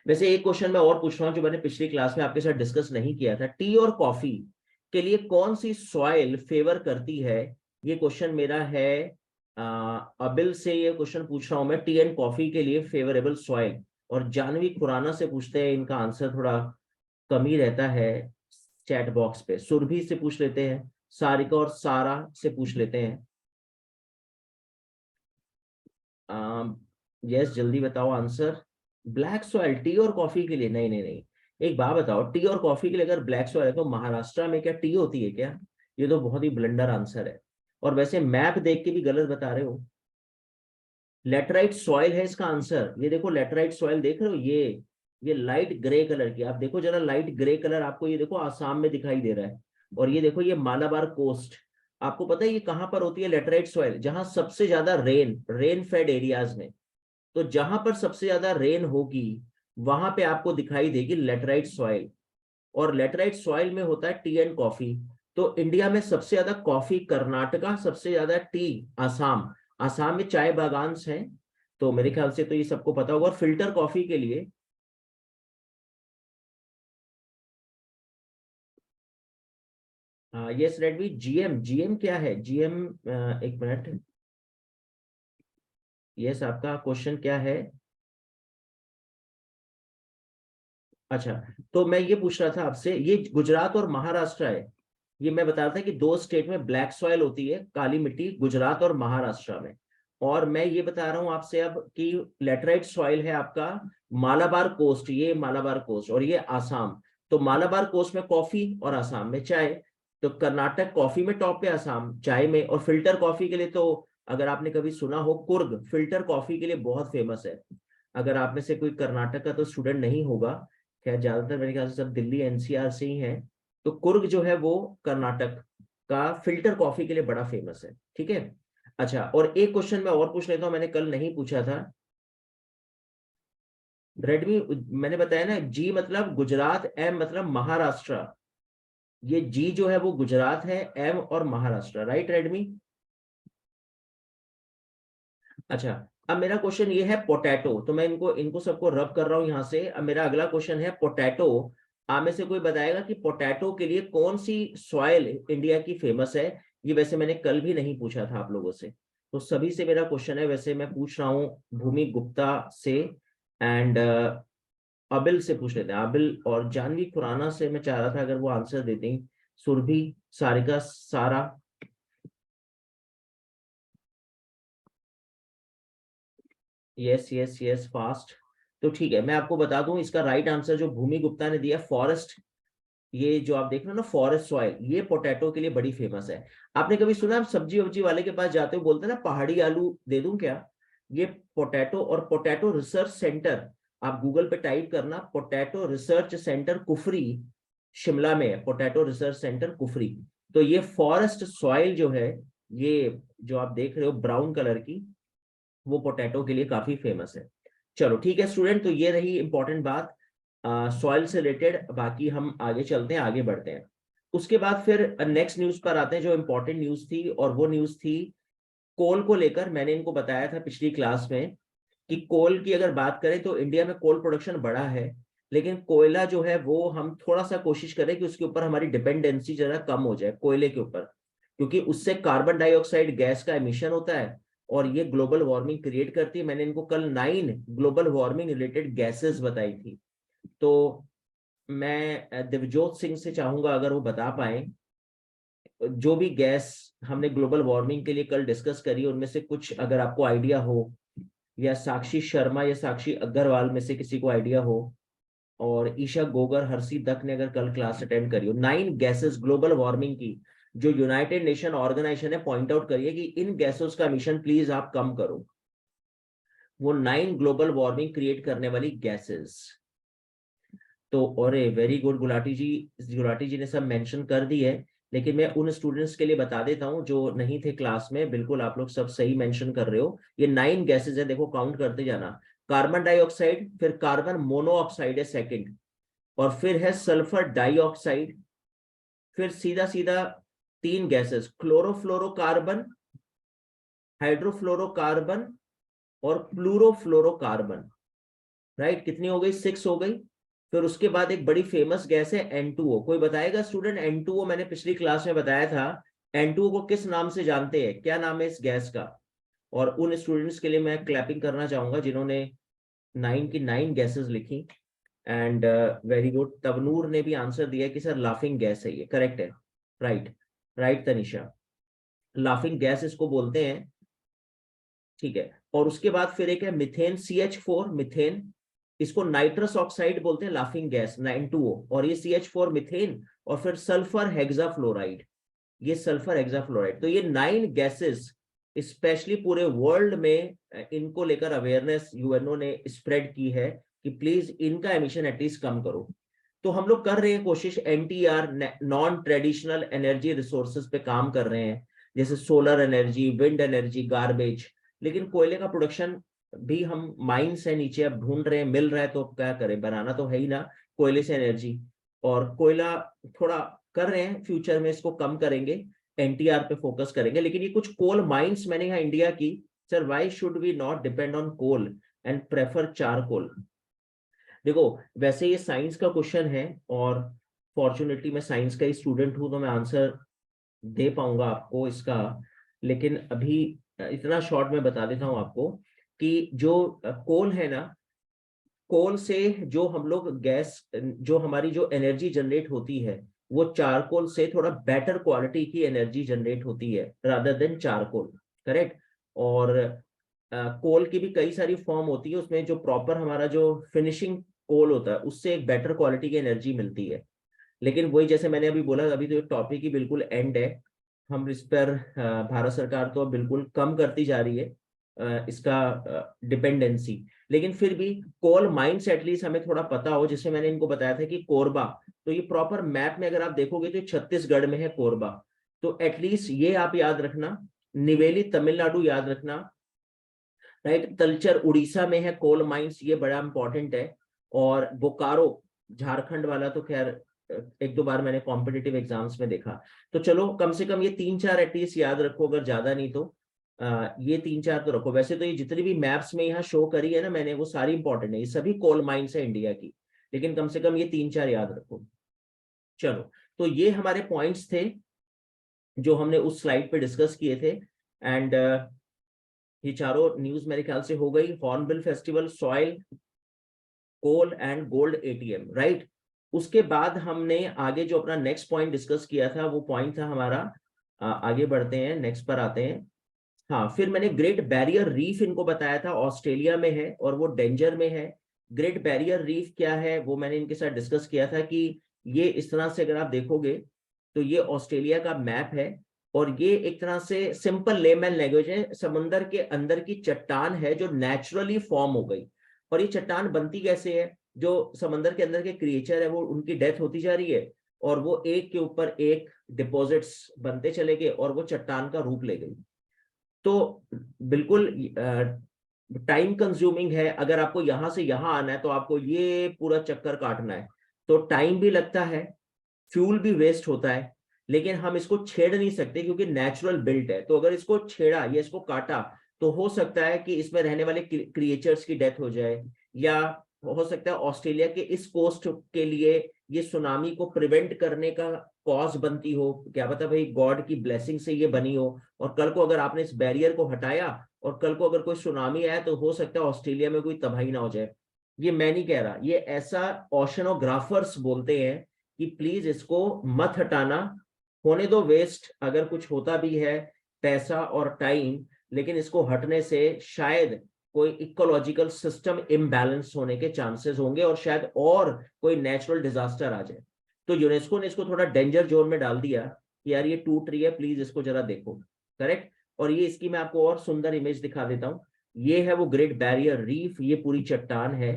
वैसे एक क्वेश्चन मैं और पूछ रहा हूँ जो मैंने पिछली क्लास में आपके साथ डिस्कस नहीं किया था, टी और कॉफी के लिए कौन सी सॉइल फेवर करती है। ये क्वेश्चन मेरा है अबिल से, ये क्वेश्चन पूछ रहा हूं मैं, टी एंड कॉफी के लिए फेवरेबल सॉइल। और जानवी खुराना से पूछते हैं, इनका आंसर थोड़ा कम ही रहता है चैट बॉक्स पे। सुरभि से पूछ लेते हैं, सारिका और सारा से पूछ लेते हैं। यस, जल्दी बताओ आंसर। ब्लैक सॉइल टी और कॉफी के लिए, नहीं नहीं नहीं, एक बात बताओ, टी और कॉफी के लिए अगर ब्लैक सॉइल है तो महाराष्ट्र में क्या टी होती है क्या? ये तो बहुत ही ब्लंडर आंसर है, और वैसे मैप देख के भी गलत बता रहे हो। लेटराइट सॉइल है इसका आंसर, ये देखो लेटराइट सॉइल देख रहे हो, ये लाइट ग्रे कलर की, आप देखो जरा लाइट ग्रे कलर आपको, ये देखो आसाम में दिखाई दे रहा है। और ये देखो ये मालाबार कोस्ट, आपको पता है ये कहां पर होती है लेटराइट सॉइल? जहां सबसे ज्यादा रेन फेड एरियाज में। तो जहां पर सबसे ज्यादा रेन होगी वहां पे आपको दिखाई देगी लेटराइट सॉइल, और लेटराइट सॉइल में होता है टी एंड कॉफी। तो इंडिया में सबसे ज्यादा कॉफी कर्नाटका, सबसे ज्यादा टी आसाम, आसाम में चाय बागान हैं। तो मेरे ख्याल से तो ये सबको पता होगा। और फिल्टर कॉफी के लिए, यस रेडवी, जीएम, जीएम क्या है जीएम? एक मिनट, यस आपका क्वेश्चन क्या है? अच्छा, तो मैं ये पूछ रहा था आपसे, ये गुजरात और महाराष्ट्र है, ये मैं बता रहा था कि दो स्टेट में ब्लैक सॉइल होती है, काली मिट्टी, गुजरात और महाराष्ट्र में। और मैं ये बता रहा हूं आपसे अब कि लेटराइट सॉइल है आपका मालाबार कोस्ट, ये मालाबार कोस्ट और ये आसाम। तो मालाबार कोस्ट में कॉफी और आसाम में चाय। तो कर्नाटक कॉफी में टॉप पे, आसाम चाय में। और फिल्टर कॉफी के लिए तो अगर आपने कभी सुना हो, कुर्ग फिल्टर कॉफी के लिए बहुत फेमस है। अगर आप में से कोई कर्नाटक का तो स्टूडेंट नहीं होगा, खैर ज्यादातर मेरे ख्याल से सब दिल्ली एनसीआर से ही हैं। तो कुर्ग जो है वो कर्नाटक का फिल्टर कॉफी के लिए बड़ा फेमस है, ठीक है। अच्छा, और एक क्वेश्चन मैं और पूछ लेता हूँ, मैंने कल नहीं पूछा था। रेडमी, मैंने बताया ना, जी मतलब गुजरात, एम मतलब महाराष्ट्र। ये जी जो है वो गुजरात है, एम और महाराष्ट्र, राइट रेडमी। अच्छा, अब मेरा क्वेश्चन ये है पोटैटो, तो मैं इनको इनको सबको रब कर रहा हूं यहां से। अब मेरा अगला क्वेश्चन है पोटैटो। आप में से कोई बताएगा कि पोटैटो के लिए कौन सी सॉइल इंडिया की फेमस है? ये वैसे मैंने कल भी नहीं पूछा था आप लोगों से, तो सभी से मेरा क्वेश्चन है, वैसे मैं पूछ रहा हूँ भूमि गुप्ता से एंड अबिल से पूछ लेते हैं। अबिल और जानवी खुराना से मैं चाह रहा था अगर वो आंसर देती। सुरभि, सारिका, सारा। Yes yes yes, fast. तो ठीक है, मैं आपको बता दूं इसका राइट आंसर जो भूमि गुप्ता ने दिया, फॉरेस्ट। ये जो आप देख रहे हो ना फॉरेस्ट सॉइल, ये पोटैटो के लिए बड़ी फेमस है। आपने कभी सुना, आप सब्जी वब्जी वाले के पास जाते हो बोलते हैं ना पहाड़ी आलू दे दूं क्या? ये पोटैटो और पोटैटो रिसर्च सेंटर, आप गूगल पे टाइप करना potato research centre Kufri, Shimla में है पोटैटो रिसर्च सेंटर कुफरी। तो ये फॉरेस्ट सॉइल जो है, ये जो आप देख रहे हो ब्राउन कलर की, वो पोटैटो के लिए काफी फेमस है। चलो ठीक है स्टूडेंट, तो ये रही इंपॉर्टेंट बात सॉइल से रिलेटेड। बाकी हम आगे चलते हैं, आगे बढ़ते हैं। उसके बाद फिर नेक्स्ट न्यूज पर आते हैं जो इंपॉर्टेंट न्यूज थी, और वो न्यूज थी कोल को लेकर। मैंने इनको बताया था पिछली क्लास में कि कोल की अगर बात करें तो इंडिया में कोल प्रोडक्शन बढ़ा है, लेकिन कोयला जो है वो हम थोड़ा सा कोशिश करें कि उसके ऊपर हमारी डिपेंडेंसी जरा कम हो जाए कोयले के ऊपर, क्योंकि उससे कार्बन डाइऑक्साइड गैस का एमिशन होता है और ये ग्लोबल वार्मिंग क्रिएट करती है। मैंने इनको कल 9 ग्लोबल वार्मिंग रिलेटेड गैसेस बताई थी। तो मैं दिवजोत सिंह से चाहूंगा अगर वो बता पाए जो भी गैस हमने ग्लोबल वार्मिंग के लिए कल डिस्कस करी उनमें से कुछ अगर आपको आइडिया हो, या साक्षी शर्मा या साक्षी अग्रवाल में से किसी को आइडिया हो, और ईशा गोगर, हर्षी दत्त ने अगर कल क्लास अटेंड करी हो। 9 गैसेस ग्लोबल वार्मिंग की जो यूनाइटेड नेशन ऑर्गेनाइजेशन ने पॉइंट आउट करी है कि इन गैसेस का एमिशन प्लीज आप कम करो। वो 9 ग्लोबल वार्मिंग क्रिएट करने वाली गैसेस। तो और वेरी गुड गुलाटी जी, गुलाटी जी ने सब मेंशन कर दी है, लेकिन मैं उन स्टूडेंट्स के लिए बता देता हूं जो नहीं थे क्लास में। बिल्कुल आप लोग सब सही मेंशन कर रहे हो। ये 9 गैसेस है, देखो काउंट करते जाना। कार्बन डाइऑक्साइड, फिर कार्बन मोनोऑक्साइड है सेकंड, और फिर है सल्फर डाइऑक्साइड, फिर सीधा सीधा 3 गैसेस क्लोरोफ्लोरोकार्बन, हाइड्रोफ्लोरोकार्बन और प्लूरोफ्लोरोकार्बन। राइट, कितनी हो गई? 6 हो गई। फिर उसके बाद एक बड़ी फेमस गैस है N2O। कोई बताएगा स्टूडेंट N2O? मैंने पिछली क्लास में बताया था N2O को किस नाम से जानते हैं, क्या नाम है इस गैस का? और उन स्टूडेंट्स के लिए मैं क्लैपिंग करना चाहूंगा जिन्होंने 9 की 9 गैसेस लिखी। एंड वेरी गुड, तवनूर ने भी आंसर दिया कि सर लाफिंग गैस है, ये करेक्ट है। Right, right Tanisha, laughing gas इसको बोलते हैं। ठीक है, और उसके बाद फिर एक है मिथेन, CH4 मिथेन। इसको नाइट्रस ऑक्साइड बोलते हैं, लाफिंग गैस 9 2O, और ये CH4 मिथेन। और फिर सल्फर हेक्साफ्लोराइड, ये सल्फर हेक्साफ्लोराइड। तो ये 9 गैसेस स्पेशली पूरे वर्ल्ड में इनको लेकर अवेयरनेस यूएनओ ने स्प्रेड की है कि प्लीज इनका एमिशन एटलीस्ट कम करो। तो हम लोग कर रहे हैं कोशिश, NTR non traditional energy resources पे काम कर रहे हैं, जैसे solar energy, wind energy, garbage. लेकिन कोयले का प्रोडक्शन भी हम माइन से नीचे अब ढूंढ रहे हैं, मिल रहा है तो क्या करें, बनाना तो है ही ना कोयले से एनर्जी। और कोयला थोड़ा कर रहे हैं, फ्यूचर में इसको कम करेंगे, NTR पे फोकस करेंगे। लेकिन ये कुछ कोल माइंस मैंने यहाँ इंडिया की, sir why should we not depend on coal and prefer charcoal? देखो, वैसे ये साइंस का क्वेश्चन है, और फॉर्चुनेटली मैं साइंस का ही स्टूडेंट हूं तो मैं आंसर दे पाऊंगा आपको इसका। लेकिन अभी इतना शॉर्ट में बता देता हूं आपको कि जो कोल है ना, कोल से जो हम लोग गैस, जो हमारी जो एनर्जी जनरेट होती है, वो चारकोल से थोड़ा बेटर क्वालिटी की एनर्जी जनरेट होती है रादर देन चारकोल। करेक्ट। और कोल की भी कई सारी फॉर्म होती है, उसमें जो प्रॉपर हमारा जो फिनिशिंग कोल होता है उससे एक बेटर क्वालिटी की एनर्जी मिलती है। लेकिन वही जैसे मैंने अभी बोला, अभी तो टॉपिक ही बिल्कुल एंड है। हम इस पर भारत सरकार तो अब बिल्कुल कम करती जा रही है इसका डिपेंडेंसी। लेकिन फिर भी कोल माइंस एटलीस्ट हमें थोड़ा पता हो, जिससे मैंने इनको बताया था कि कोरबा, तो ये प्रॉपर मैप में अगर आप देखोगे तो छत्तीसगढ़ में है कोरबा। तो एटलीस्ट ये आप याद रखना, निवेली तमिलनाडु याद रखना, राइट। तलचर उड़ीसा में है कोल माइंस, ये बड़ा इंपॉर्टेंट है। और बोकारो झारखंड वाला तो खैर एक दो बार मैंने कॉम्पिटिटिव एग्जाम्स में देखा। तो चलो कम से कम ये 3-4 एटलीस्ट याद रखो, अगर ज्यादा नहीं तो ये 3-4 तो रखो। वैसे तो ये जितनी भी मैप्स में यहाँ शो करी है ना मैंने, वो सारी इंपॉर्टेंट है, ये सभी कोल माइंस है इंडिया की, लेकिन कम से कम ये 3-4 याद रखो। चलो, तो ये हमारे पॉइंट्स थे जो हमने उस स्लाइड पे डिस्कस किए थे। एंड ये चारों न्यूज मेरे ख्याल से हो गई, hornbill festival, soil, coal and gold ATM, right. उसके बाद हमने आगे जो अपना नेक्स्ट पॉइंट डिस्कस किया था, वो पॉइंट था हमारा, आगे बढ़ते हैं, नेक्स्ट पर आते हैं। हाँ, फिर मैंने ग्रेट बैरियर रीफ इनको बताया था, ऑस्ट्रेलिया में है और वो डेंजर में है। ग्रेट बैरियर रीफ क्या है वो मैंने इनके साथ डिस्कस किया था कि ये इस तरह से अगर आप देखोगे तो ये ऑस्ट्रेलिया का मैप है, और ये एक तरह से सिंपल लेमैन लैंग्वेज है, समंदर के अंदर की चट्टान है जो नेचुरली फॉर्म हो गई। और ये चट्टान बनती कैसे है, जो समंदर के अंदर के क्रिएचर है वो उनकी डेथ होती जा रही है, और वो एक के ऊपर एक डिपॉजिट्स बनते चले गए और वो चट्टान का रूप ले गई। तो बिल्कुल टाइम कंज्यूमिंग है, अगर आपको यहां से यहां आना है तो आपको ये पूरा चक्कर काटना है, तो टाइम भी लगता है, फ्यूल भी वेस्ट होता है, लेकिन हम इसको छेड़ नहीं सकते क्योंकि नेचुरल बिल्ट है। तो अगर इसको छेड़ा या इसको काटा तो हो सकता है कि इसमें रहने वाले क्रिएचर्स की डेथ हो जाए, या हो सकता है ऑस्ट्रेलिया के इस कोस्ट के लिए ये सुनामी को प्रिवेंट करने का कॉज बनती हो, क्या पता भाई गॉड की ब्लेसिंग से ये बनी हो, और कल को अगर आपने इस बैरियर को हटाया और कल को अगर कोई सुनामी आया तो हो सकता है ऑस्ट्रेलिया में कोई तबाही ना हो जाए। ये मैं नहीं कह रहा, ये ऐसा ओशनोग्राफर्स बोलते हैं कि प्लीज इसको मत हटाना, होने दो वेस्ट, अगर कुछ होता भी है पैसा और टाइम, लेकिन इसको हटने से शायद कोई इकोलॉजिकल सिस्टम इम्बैलेंस होने के चांसेस होंगे और शायद और कोई नेचुरल डिजास्टर आ जाए। तो यूनेस्को ने इसको थोड़ा डेंजर जोन में डाल दिया कि यार ये टूट रही है, प्लीज इसको जरा देखो, करेक्ट। और ये इसकी मैं आपको और सुंदर इमेज दिखा देता हूँ, ये है वो ग्रेट बैरियर रीफ, ये पूरी चट्टान है,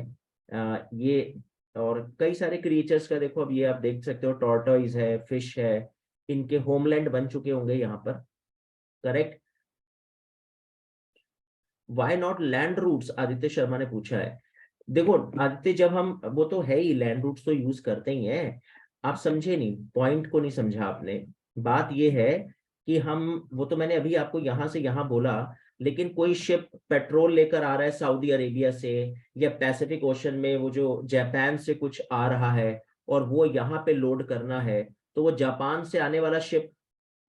ये, और कई सारे क्रिएचर्स का देखो, अब ये आप देख सकते हो, टॉर्टोइज है, फिश है, इनके होमलैंड बन चुके होंगे यहाँ पर, correct. Why not land roots, Aditya Sharma ने पूछा है। देखो आदित्य, जब हम, वो तो है ही, लैंड रूट्स तो यूज करते ही हैं, आप समझे नहीं, पॉइंट को नहीं समझा आपने। बात ये है कि हम, वो तो मैंने अभी आपको यहां से यहां बोला, लेकिन कोई शिप पेट्रोल लेकर आ रहा है सऊदी अरेबिया से, या पैसिफिक ओशन में वो जो जापान से कुछ आ रहा है और वो यहाँ पे लोड करना है, तो वो जापान से आने वाला शिप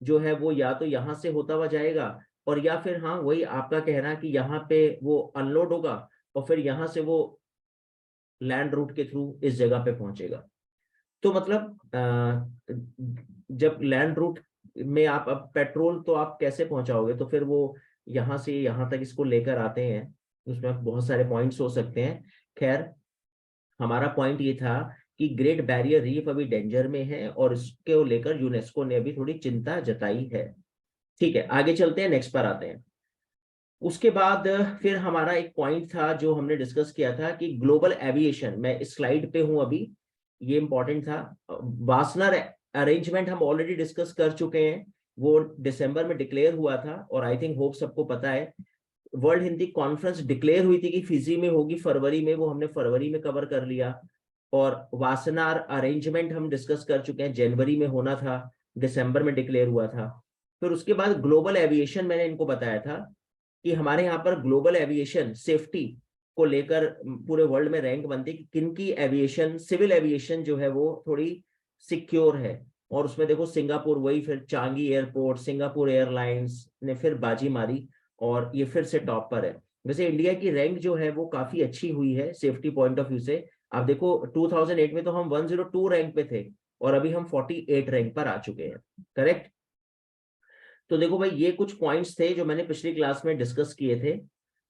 जो है वो या तो यहाँ से होता हुआ जाएगा, और या फिर हाँ वही आपका कहना कि यहाँ पे वो अनलोड होगा और फिर यहाँ से वो लैंड रूट के थ्रू इस जगह पे पहुंचेगा। तो मतलब जब लैंड रूट में आप अब पेट्रोल तो आप कैसे पहुंचाओगे, तो फिर वो यहाँ से यहाँ तक इसको लेकर आते हैं, उसमें बहुत सारे पॉइंट्स हो सकते हैं। खैर, हमारा पॉइंट ये था कि ग्रेट बैरियर रीफ अभी डेंजर में है और इसको लेकर यूनेस्को ने अभी थोड़ी चिंता जताई है। ठीक है, आगे चलते हैं, नेक्स्ट पर आते हैं। उसके बाद फिर हमारा एक पॉइंट था जो हमने डिस्कस किया था कि ग्लोबल एविएशन, मैं इस स्लाइड पे हूं अभी, ये इंपॉर्टेंट था। वासना अरेंजमेंट हम ऑलरेडी डिस्कस कर चुके हैं, वो दिसंबर में डिक्लेयर हुआ था, और आई थिंक होप सबको पता है। वर्ल्ड हिंदी कॉन्फ्रेंस डिक्लेयर हुई थी कि फिजी में होगी फरवरी में, वो हमने फरवरी में कवर कर लिया। और वासनार अरेंजमेंट हम डिस्कस कर चुके हैं, जनवरी में होना था, दिसंबर में डिक्लेयर हुआ था। फिर उसके बाद ग्लोबल एविएशन मैंने इनको बताया था कि हमारे यहाँ पर ग्लोबल एविएशन सेफ्टी को लेकर पूरे वर्ल्ड में रैंक बनती है कि किन की एविएशन, सिविल एविएशन जो है वो थोड़ी सिक्योर है। और उसमें देखो सिंगापुर, वही फिर चांगी एयरपोर्ट, सिंगापुर एयरलाइंस ने फिर बाजी मारी और ये फिर से टॉप पर है। वैसे इंडिया की रैंक जो है वो काफी अच्छी हुई है सेफ्टी पॉइंट ऑफ व्यू से। आप देखो 2008 में तो हम 102 रैंक पे थे और अभी हम 48 रैंक पर आ चुके हैं, करेक्ट। तो देखो भाई, ये कुछ पॉइंट्स थे जो मैंने पिछली क्लास में डिस्कस किए थे।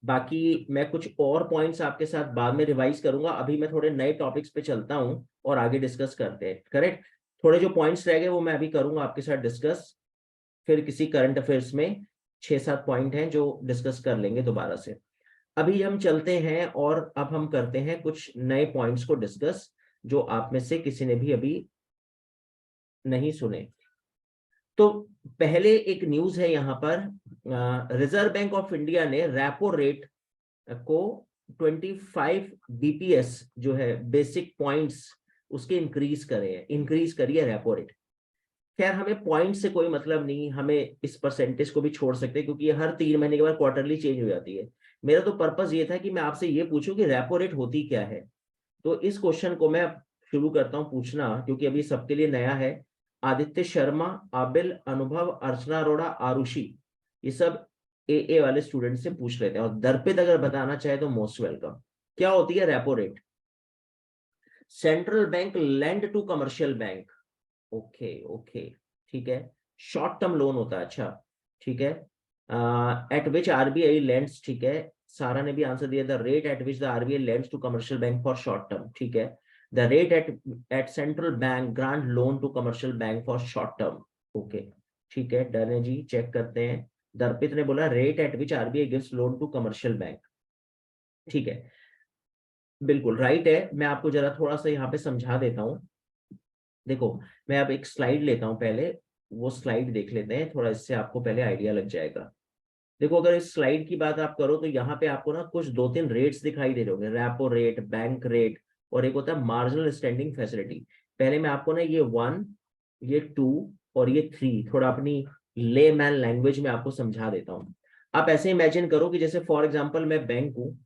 बाकी मैं कुछ और पॉइंट्स आपके साथ बाद में रिवाइज करूंगा, अभी मैं थोड़े नए टॉपिक्स पे चलता हूं और आगे डिस्कस करते हैं, करेक्ट। थोड़े जो पॉइंट्स रह गए वो मैं अभी करूंगा आपके साथ डिस्कस, फिर किसी करंट अफेयर्स में 6-7 पॉइंट हैं जो डिस्कस कर लेंगे दोबारा से। अभी हम चलते हैं और अब हम करते हैं कुछ नए पॉइंट्स को डिस्कस जो आप में से किसी ने भी अभी नहीं सुने। तो पहले एक न्यूज है यहाँ पर, रिजर्व बैंक ऑफ इंडिया ने रेपो रेट को 25 बीपीएस जो है बेसिक पॉइंट्स उसके इंक्रीज करिए रेपो रेट। खैर हमें पॉइंट से कोई मतलब नहीं, हमें इस परसेंटेज को भी छोड़ सकते हैं क्योंकि ये हर 3 महीने के बाद क्वार्टरली चेंज हो जाती है। मेरा तो पर्पस ये था कि मैं आपसे ये पूछूं कि रेपो रेट होती क्या है। तो इस क्वेश्चन को मैं शुरू करता हूं पूछना, क्योंकि अभी सबके लिए नया है। आदित्य शर्मा, आबिल, अनुभव, अर्चना अरोड़ा, आरुषि, ये सब ए वाले स्टूडेंट से पूछ लेते हैं, और दर्पित अगर बताना चाहे तो मोस्ट वेलकम। क्या होती है repo rate? Central bank lend to commercial bank. Okay okay, ठीक है। शॉर्ट टर्म लोन होता है, अच्छा ठीक है। एट विच आरबीआई लेंड्स, ठीक है। सारा ने भी आंसर दिया, the rate at which the RBI lends to commercial bank for short term, ठीक है। The rate at central bank grant loan to commercial bank for short term. Okay, ठीक है, डन है जी, चेक करते हैं। दर्पित ने बोला rate at which RBI gives loan to commercial bank, ठीक है, बिल्कुल राइट है। मैं आपको जरा थोड़ा सा यहाँ पे समझा देता हूँ। देखो, मैं अब एक स्लाइड लेता हूं, पहले वो स्लाइड देख लेते हैं थोड़ा, इससे आपको पहले आइडिया लग जाएगा। देखो, अगर इस स्लाइड की बात आप करो तो यहाँ पे आपको ना कुछ 2-3 रेट्स दिखाई दे रहे होंगे, रेपो रेट, बैंक रेट, और एक होता है मार्जिनल स्टैंडिंग फैसिलिटी। पहले मैं आपको ना ये 1, ये 2 और ये 3 थोड़ा अपनी लेमैन लैंग्वेज में आपको समझा देता हूँ। आप ऐसे इमेजिन करो कि जैसे फॉर एग्जाम्पल मैं बैंक हूँ,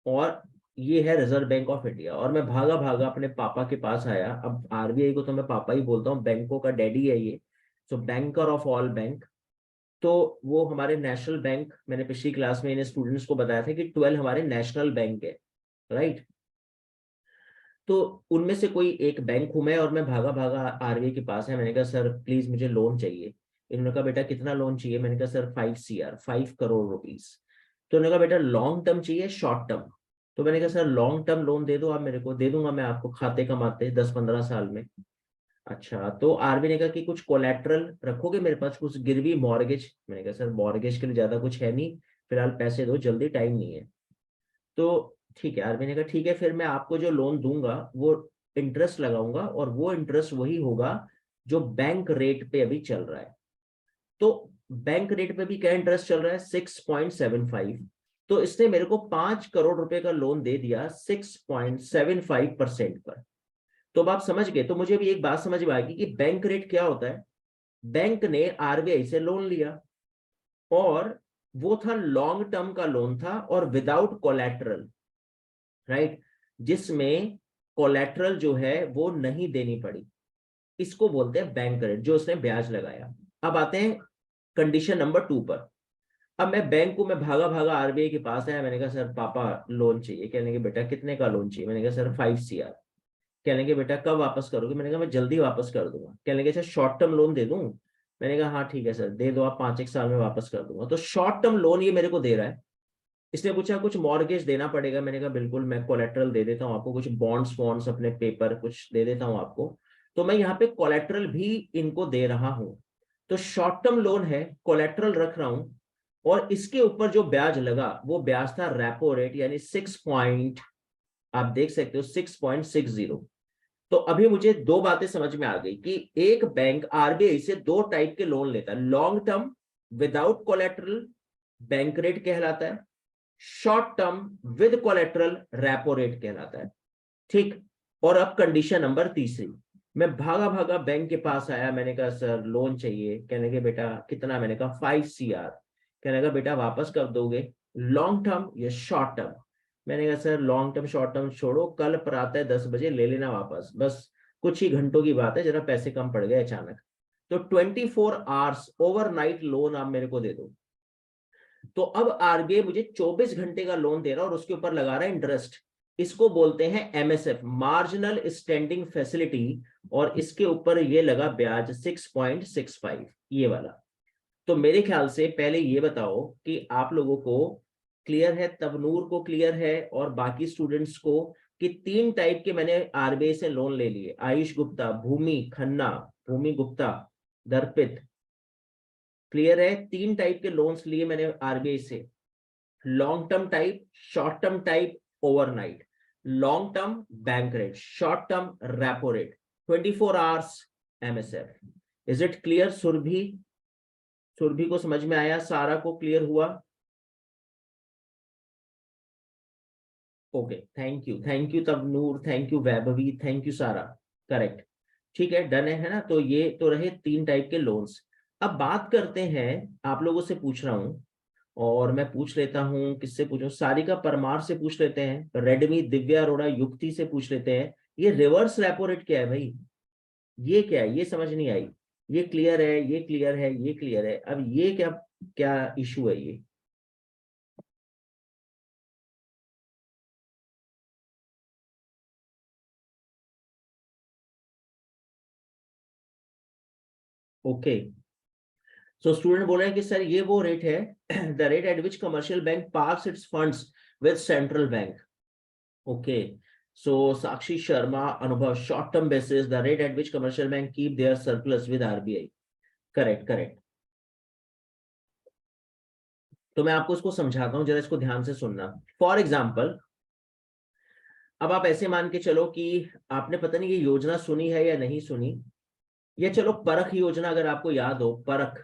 और ये है रिजर्व बैंक ऑफ इंडिया, और मैं भागा भागा अपने पापा के पास आया। अब आरबीआई को तो मैं पापा ही बोलता हूँ, बैंकों का डैडी है ये, सो बैंकर ऑफ ऑल बैंक। तो वो हमारे नेशनल बैंक, मैंने पिछली क्लास में इन स्टूडेंट्स को बताया था कि 12 हमारे नेशनल बैंक है, राइट। तो उनमें से कोई एक बैंक हूं मैं, और मैं भागा भागा आरबीआई के पास है। मैंने कहा सर प्लीज मुझे लोन चाहिए। इन्होंने कहा बेटा कितना लोन चाहिए? मैंने कहा सर 5 CR, 5 करोड़ रुपीज। तो उन्होंने कहा बेटा लॉन्ग टर्म चाहिए शॉर्ट टर्म? तो मैंने कहा सर लॉन्ग टर्म लोन दे दो आप मेरे को, दे दूंगा मैं आपको खाते कमाते 10-15 साल में। अच्छा, तो आरबीआई ने कहा कि कुछ कोलेट्रल रखोगे मेरे पास, कुछ गिरवी मॉर्गेज? मैंने कहा सर मॉर्गेज के लिए ज्यादा कुछ है नहीं, फिलहाल पैसे दो, जल्दी टाइम नहीं है। तो ठीक है, आरबीआई ने कहा ठीक है, फिर मैं आपको जो लोन दूंगा वो इंटरेस्ट लगाऊंगा, और वो इंटरेस्ट वही होगा जो बैंक रेट पे अभी चल रहा है। तो बैंक रेट पे भी क्या इंटरेस्ट चल रहा है? 6.75। तो इसने मेरे को 5 करोड़ रुपए का लोन दे दिया 6.75% पर। तो अब आप समझ गए। तो मुझे भी एक बात समझ में आ गई कि बैंक रेट क्या होता है। बैंक ने आरबीआई से लोन लिया, और वो था लॉन्ग टर्म का लोन था, और विदाउट कोलेट्रल, राइट, जिसमें कोलेट्रल जो है वो नहीं देनी पड़ी। इसको बोलते हैं बैंक रेट, जो उसने ब्याज लगाया। अब आते हैं कंडीशन नंबर 2 पर। अब मैं बैंक को, मैं भागा भागा आरबीआई के पास आया। मैंने कहा सर पापा लोन चाहिए। कहने के बेटा कितने का लोन चाहिए? मैंने कहा सर 5 CR। कहने के बेटा कब वापस करोगे? मैंने कहा मैं जल्दी वापस कर दूंगा। कहने के अच्छा शॉर्ट टर्म लोन दे दूं? मैंने कहा हाँ ठीक है सर दे दो, आप 5-1 साल में वापस कर दूंगा। तो शॉर्ट टर्म लोन ये मेरे को दे रहा है। इसने पूछा कुछ मॉर्गेज देना पड़ेगा? मैंने कहा बिल्कुल, मैं कोलेट्रल दे देता हूँ आपको, कुछ बॉन्ड्स वॉन्ड्स अपने पेपर कुछ दे देता हूँ आपको। तो मैं यहाँ पे कोलेट्रल भी इनको दे रहा हूँ। तो शॉर्ट टर्म लोन है, कोलेट्रल रख रहा हूँ, और इसके ऊपर जो ब्याज लगा वो ब्याज था रेपो रेट, यानी 6 पॉइंट, आप देख सकते हो 6.60। तो अभी मुझे दो बातें समझ में आ गई कि एक बैंक आरबीआई से दो टाइप के लोन लेता है, long term without collateral bank rate कहलाता है, short term with collateral repo rate कहलाता है, ठीक। और अब कंडीशन नंबर तीसरी, मैं भागा भागा बैंक के पास आया। मैंने कहा सर लोन चाहिए। कहने के बेटा कितना? मैंने कहा 5 CR। कहने का बेटा वापस कब दोगे, लॉन्ग टर्म या शॉर्ट टर्म? मैंने कहा sir long term short term छोड़ो, कल प्रातः 10 बजे ले लेना वापस, बस कुछ ही घंटों की बात है, जरा पैसे कम पड़ गए अचानक। तो 24 आवर्स ओवरनाइट लोन आप मेरे को दे दो। तो अब आरबीआई मुझे 24 घंटे का लोन दे रहा है, और उसके ऊपर लगा रहा है इंटरेस्ट। इसको बोलते हैं एमएसएफ, मार्जिनल स्टैंडिंग फैसिलिटी, और इसके ऊपर ये लगा ब्याज 6.65, ये वाला। तो मेरे ख्याल से पहले ये बताओ कि आप लोगों को क्लियर है, तबनूर को क्लियर है, और बाकी स्टूडेंट्स को, कि 3 टाइप के मैंने आरबीआई से लोन ले लिए। आयुष गुप्ता, भूमि खन्ना, भूमि गुप्ता, दर्पित, क्लियर है? 3 टाइप के लोन्स लिए मैंने आरबीआई से, long term type, short term type, overnight. Long term bank rate, short term repo rate, 24 hours MSF. Is it clear? Surabhi, Surabhi को समझ में आया? सारा को क्लियर हुआ? Okay, thank you Tavnoor, thank you Vaibhavi, thank you Sara. Correct, ठीक है, डन है ना। तो ये तो रहे तीन टाइप के लोन्स। अब बात करते हैं, आप लोगों से पूछ रहा हूँ, और मैं पूछ लेता हूँ, किससे पूछूं, सारिका परमार से पूछ लेते हैं, रेडमी दिव्या अरोड़ा युक्ति से पूछ लेते हैं। ये रिवर्स रेपो रेट क्या है भाई? ये क्या है? ये समझ नहीं आई। ये क्लियर है, ये क्लियर है, ये क्लियर है, अब ये क्या, क्या इशू है ये? ओके, सो स्टूडेंट बोल रहे हैं कि सर ये वो रेट है the rate at which commercial bank parks its funds with central bank. Okay, so Sakshi Sharma Anubhav, short term basis the rate at which commercial bank keep their surplus with RBI. Correct correct. तो मैं आपको इसको समझाता हूँ, जरा इसको ध्यान से सुनना। फॉर एग्जाम्पल, अब आप ऐसे मान के चलो कि आपने पता नहीं ये योजना सुनी है या नहीं सुनी। ये चलो परख योजना, अगर आपको याद हो, परख,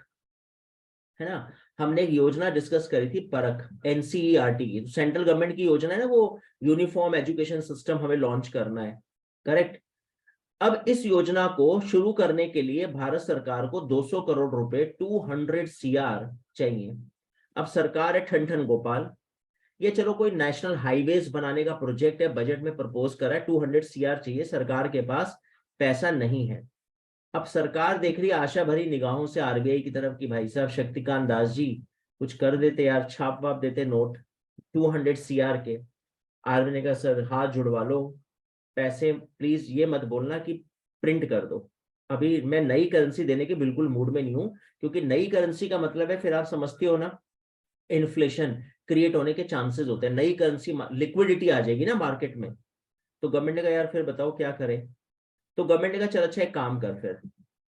है ना। हमने एक योजना डिस्कस करी थी, परख, एनसीईआरटी की, सेंट्रल गवर्नमेंट की योजना है ना, वो यूनिफॉर्म एजुकेशन सिस्टम हमें लॉन्च करना है। करेक्ट। अब इस योजना को शुरू करने के लिए भारत सरकार को 200 करोड़ रुपए, 200 सीआर चाहिए। अब सरकार है ठन ठन गोपाल, ये चलो कोई नेशनल हाईवेज बनाने का प्रोजेक्ट है, बजट में प्रपोज करा है, 200 सीआर चाहिए, सरकार के पास पैसा नहीं है। अब सरकार देख रही है आशा भरी निगाहों से आरबीआई की तरफ कि भाई साहब शक्तिकांत दास जी कुछ कर देते यार, छाप वाप देते नोट 200 सीआर के। आरबीआई ने कहा सर हाथ जुड़वा लो, पैसे प्लीज ये मत बोलना कि प्रिंट कर दो। अभी मैं नई करेंसी देने के बिल्कुल मूड में नहीं हूं, क्योंकि नई करेंसी का मतलब है, फिर आप समझते हो ना, इन्फ्लेशन क्रिएट होने के चांसेस होते हैं। नई करेंसी, लिक्विडिटी आ जाएगी ना मार्केट में। तो गवर्नमेंट ने कहा यार फिर बताओ क्या करें। तो गवर्नमेंट ने कहा चल अच्छा एक काम कर फिर,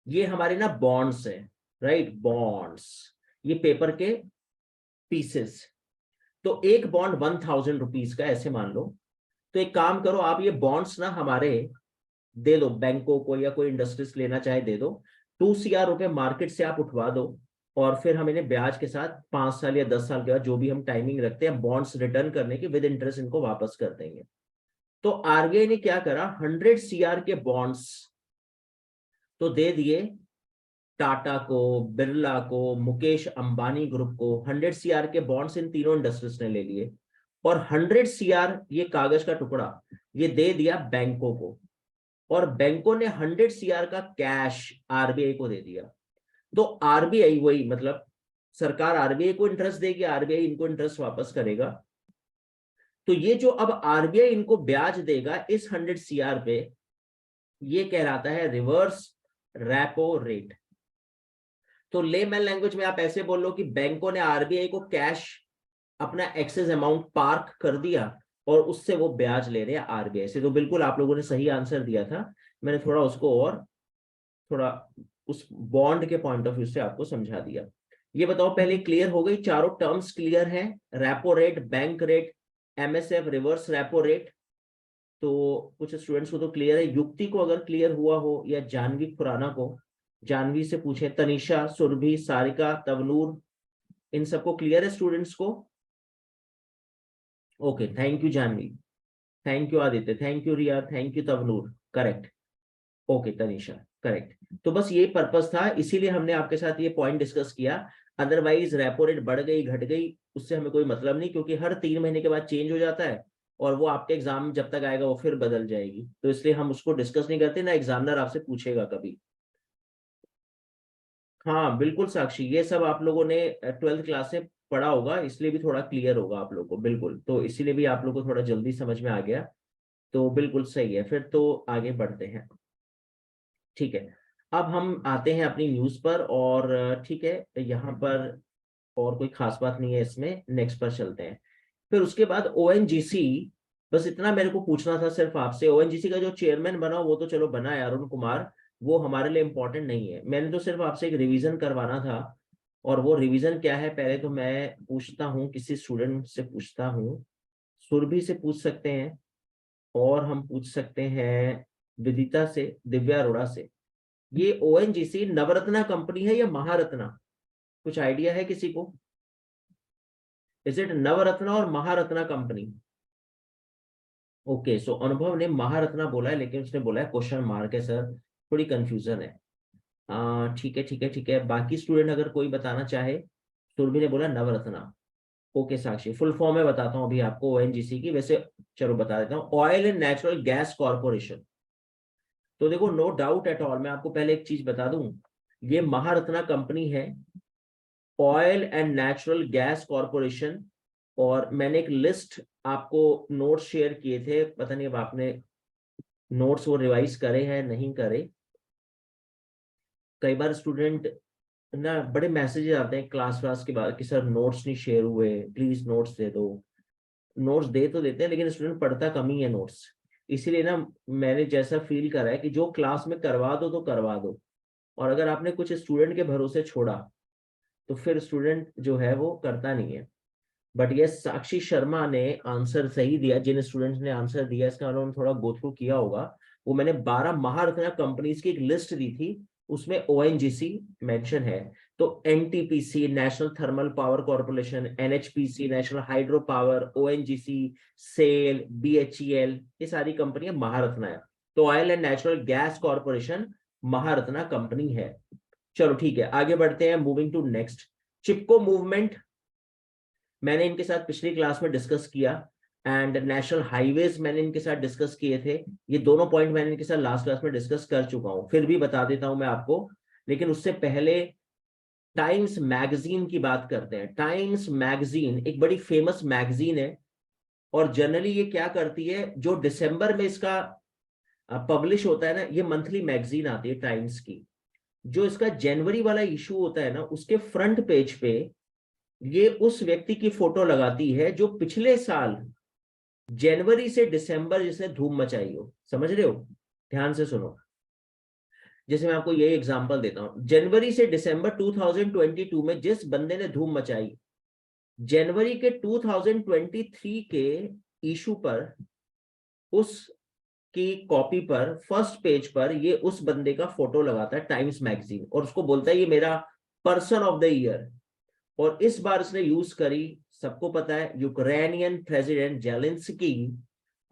ये हमारे ना बॉन्ड्स है, राइट, बॉन्ड्स, ये पेपर के पीसेस। तो एक बॉन्ड 1000 रुपीज का, ऐसे मान लो। तो एक काम करो, आप ये बॉन्ड्स ना हमारे दे दो, बैंकों को या कोई इंडस्ट्रीज लेना चाहे दे दो, 2 सीआर रुपए मार्केट से आप उठवा दो, और फिर हम इन्हें ब्याज के साथ 5 साल या 10 साल के बाद जो भी हम टाइमिंग रखते हैं बॉन्ड्स रिटर्न करने की, विद इंटरेस्ट इनको वापस कर देंगे। तो आरबीआई ने क्या करा, 100 सीआर के बॉन्ड्स तो दे दिए टाटा को, बिरला को, मुकेश अंबानी ग्रुप को। 100 सीआर के बॉन्ड्स इन तीनों इंडस्ट्रीज ने ले लिए, और 100 सीआर ये कागज का टुकड़ा ये दे दिया बैंकों को, और बैंकों ने 100 सीआर का कैश आरबीआई को दे दिया। तो आरबीआई वही, मतलब सरकार आरबीआई को इंटरेस्ट देगी, आरबीआई इनको इंटरेस्ट वापस करेगा। तो ये जो अब आरबीआई इनको ब्याज देगा इस 100 सीआर पे, ये कहलाता है रिवर्स रेपो रेट। तो लेमैन लैंग्वेज में आप ऐसे बोल लो कि बैंकों ने आरबीआई को कैश, अपना एक्सेस अमाउंट पार्क कर दिया, और उससे वो ब्याज ले रहे हैं आरबीआई से। तो बिल्कुल आप लोगों ने सही आंसर दिया था, मैंने थोड़ा उसको और थोड़ा उस बॉन्ड के पॉइंट ऑफ व्यू से आपको समझा दिया। ये बताओ, पहले क्लियर हो गई, चारों टर्म्स क्लियर हैं, repo rate, bank rate, MSF, reverse repo rate. तो कुछ स्टूडेंट्स को तो क्लियर है, युक्ति को अगर क्लियर हुआ हो, या जानवी खुराना को, जानवी से पूछे, तनिषा, सुरभि, सारिका, तवनूर, इन सबको क्लियर है स्टूडेंट्स को? Okay, thank you Janvi, thank you Aditya, thank you Riya, thank you Tavnoor. Correct. Okay Tanisha, correct. तो बस ये पर्पस था, इसीलिए हमने आपके साथ ये पॉइंट डिस्कस किया। अदरवाइज रेपो रेट बढ़ गई घट गई उससे हमें कोई मतलब नहीं, क्योंकि हर 3 महीने के बाद चेंज हो जाता है, और वो आपके एग्जाम जब तक आएगा वो फिर बदल जाएगी, तो इसलिए हम उसको डिस्कस नहीं करते ना, एग्जामिनर आपसे पूछेगा कभी। हाँ बिल्कुल साक्षी, ये सब आप लोगों ने 12th क्लास से पढ़ा होगा, इसलिए भी थोड़ा क्लियर होगा आप लोगों को, बिल्कुल, तो इसीलिए भी आप लोगों को थोड़ा जल्दी समझ में आ गया। तो बिल्कुल सही है, फिर तो आगे बढ़ते हैं। ठीक है, अब हम आते हैं अपनी न्यूज पर, और ठीक है, यहाँ पर और कोई खास बात नहीं है इसमें, नेक्स्ट पर चलते हैं। फिर उसके बाद ओएनजीसी, बस इतना मेरे को पूछना था सिर्फ आपसे, ओएनजीसी का जो चेयरमैन बना वो तो चलो बना है अरुण कुमार, वो हमारे लिए इंपॉर्टेंट नहीं है, मैंने तो सिर्फ आपसे एक रिवीजन करवाना था। और वो रिवीजन क्या है, पहले तो मैं पूछता हूँ, किसी स्टूडेंट से पूछता हूँ, सुरभि से पूछ सकते हैं, और हम पूछ सकते हैं विदिता से, दिव्या अरोड़ा से। ये ओएनजीसी नवरत्ना कंपनी है या महारत्ना? कुछ आइडिया है किसी को? इज इट नवरत्ना और Maharatna company? Okay, so Anubhav ने महारत्ना बोला है, लेकिन उसने बोला है क्वेश्चन मार्क है सर, थोड़ी कंफ्यूजन है। ठीक है ठीक है ठीक है, बाकी स्टूडेंट अगर कोई बताना चाहे। सुरभि ने बोला नवरत्ना। ओके साक्षी, फुल फॉर्म में बताता हूँ अभी आपको ओएनजीसी की, वैसे चलो बता देता हूँ, oil and natural gas corporation. तो देखो, नो डाउट एट ऑल, मैं आपको पहले एक चीज बता दूं, ये महारत्ना कंपनी है, oil and natural gas corporation. और मैंने एक लिस्ट आपको नोट्स शेयर किए थे, पता नहीं अब आपने नोट्स वो रिवाइज करे हैं नहीं करे। कई बार स्टूडेंट ना बड़े मैसेजेस आते हैं क्लास क्लास के बाद कि सर नोट्स नहीं शेयर हुए, प्लीज नोट्स दे दो। नोट्स दे तो देते हैं, लेकिन स्टूडेंट पढ़ता कम ही है नोट्स। इसीलिए ना मैंने जैसा फील करा है कि जो क्लास में करवा दो तो करवा दो, और अगर आपने कुछ स्टूडेंट के भरोसे छोड़ा तो फिर स्टूडेंट जो है वो करता नहीं है। बट ये साक्षी शर्मा ने आंसर सही दिया, जिन स्टूडेंट्स ने आंसर दिया इसका उन्होंने थोड़ा गो थ्रू किया होगा। वो मैंने 12 महारत्ना कंपनीज की एक लिस्ट दी थी, उसमें ओएनजीसी मेंशन है। तो NTPC national thermal power corporation, NHPC national hydro power, ONGC, SAIL, BHEL, ये सारी कंपनियां महारत्ना है। तो oil and natural gas corporation Maharatna company है। चलो ठीक है, आगे बढ़ते हैं, moving to next. Chipko movement मैंने इनके साथ पिछली क्लास में डिस्कस किया, एंड नेशनल हाईवेज मैंने इनके साथ डिस्कस किए थे। ये दोनों पॉइंट मैंने इनके साथ लास्ट क्लास में डिस्कस कर चुका हूं, फिर भी बता देता हूं मैं आपको। लेकिन उससे पहले टाइम्स मैगजीन की बात करते हैं। टाइम्स मैगजीन एक बड़ी फेमस मैगजीन है, और जनरली ये क्या करती है, जो दिसंबर में इसका पब्लिश होता है ना, ये मंथली मैगजीन आती है टाइम्स की। जो इसका जनवरी वाला इशू होता है ना, उसके फ्रंट पेज पे ये उस व्यक्ति की फोटो लगाती है जो पिछले साल जनवरी से दिसंबर जिसने धूम मचाई हो। समझ रहे हो? ध्यान से सुनो। जैसे मैं आपको ये एग्जांपल देता हूं, जनवरी से दिसंबर 2022 में जिस बंदे ने धूम मचाई, जनवरी के 2023 के इशू पर उस की कॉपी पर फर्स्ट पेज पर ये उस बंदे का फोटो लगाता है टाइम्स मैगजीन, और उसको बोलता है ये मेरा पर्सन ऑफ द ईयर। और इस बार इसने यूज करी, सबको पता है, यूक्रेनियन प्रेसिडेंट जेलेंस्की।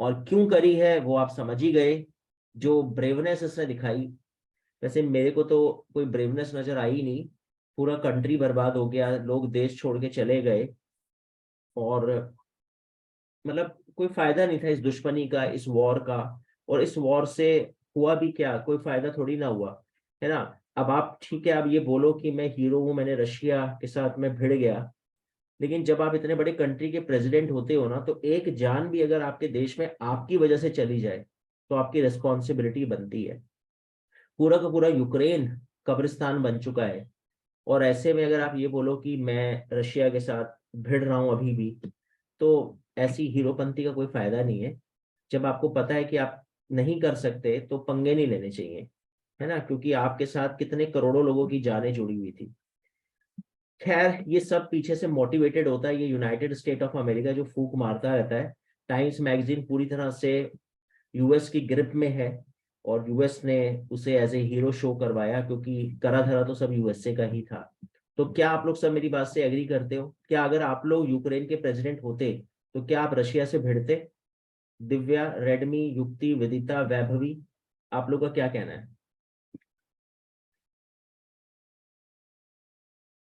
और क्यों करी है वो आप समझ ही गए, जो ब्रेवनेस इसने दिखाई। वैसे मेरे को तो कोई ब्रेवनेस नजर आई नहीं, पूरा कंट्री बर्बाद हो गया, लोग देश छोड़ के चले गए, और मतलब कोई फायदा नहीं था इस दुश्मनी का, इस वॉर का। और इस वॉर से हुआ भी क्या, कोई फायदा थोड़ी ना हुआ, है ना। अब आप ठीक है, आप ये बोलो कि मैं हीरो हूं, मैंने रशिया के साथ में भिड़ गया, लेकिन जब आप इतने बड़े कंट्री के प्रेसिडेंट होते हो ना, तो एक जान भी अगर आपके देश में आपकी वजह से चली जाए तो आपकी रिस्पॉन्सिबिलिटी बनती है। पूरा का पूरा यूक्रेन कब्रिस्तान बन चुका है, और ऐसे में अगर आप ये बोलो कि मैं रशिया के साथ भिड़ रहा हूं अभी भी, तो ऐसी हीरोपंती का कोई फायदा नहीं है। जब आपको पता है कि आप नहीं कर सकते तो पंगे नहीं लेने चाहिए, है ना, क्योंकि आपके साथ कितने करोड़ों लोगों की जानें जुड़ी हुई थी। खैर, ये सब पीछे से मोटिवेटेड होता है ये यूनाइटेड स्टेट ऑफ अमेरिका, जो फूक मारता रहता है। टाइम्स मैगजीन पूरी तरह से यूएस की ग्रिप में है, और यूएस ने उसे एज ए हीरो शो करवाया, क्योंकि करा धरा तो सब यूएसए का ही था। तो क्या आप लोग सब मेरी बात से एग्री करते हो? क्या अगर आप लोग यूक्रेन के प्रेसिडेंट होते तो क्या आप रशिया से भिड़ते? दिव्या, रेडमी, युक्ति, विदिता, वैभवी, आप लोग का क्या कहना है?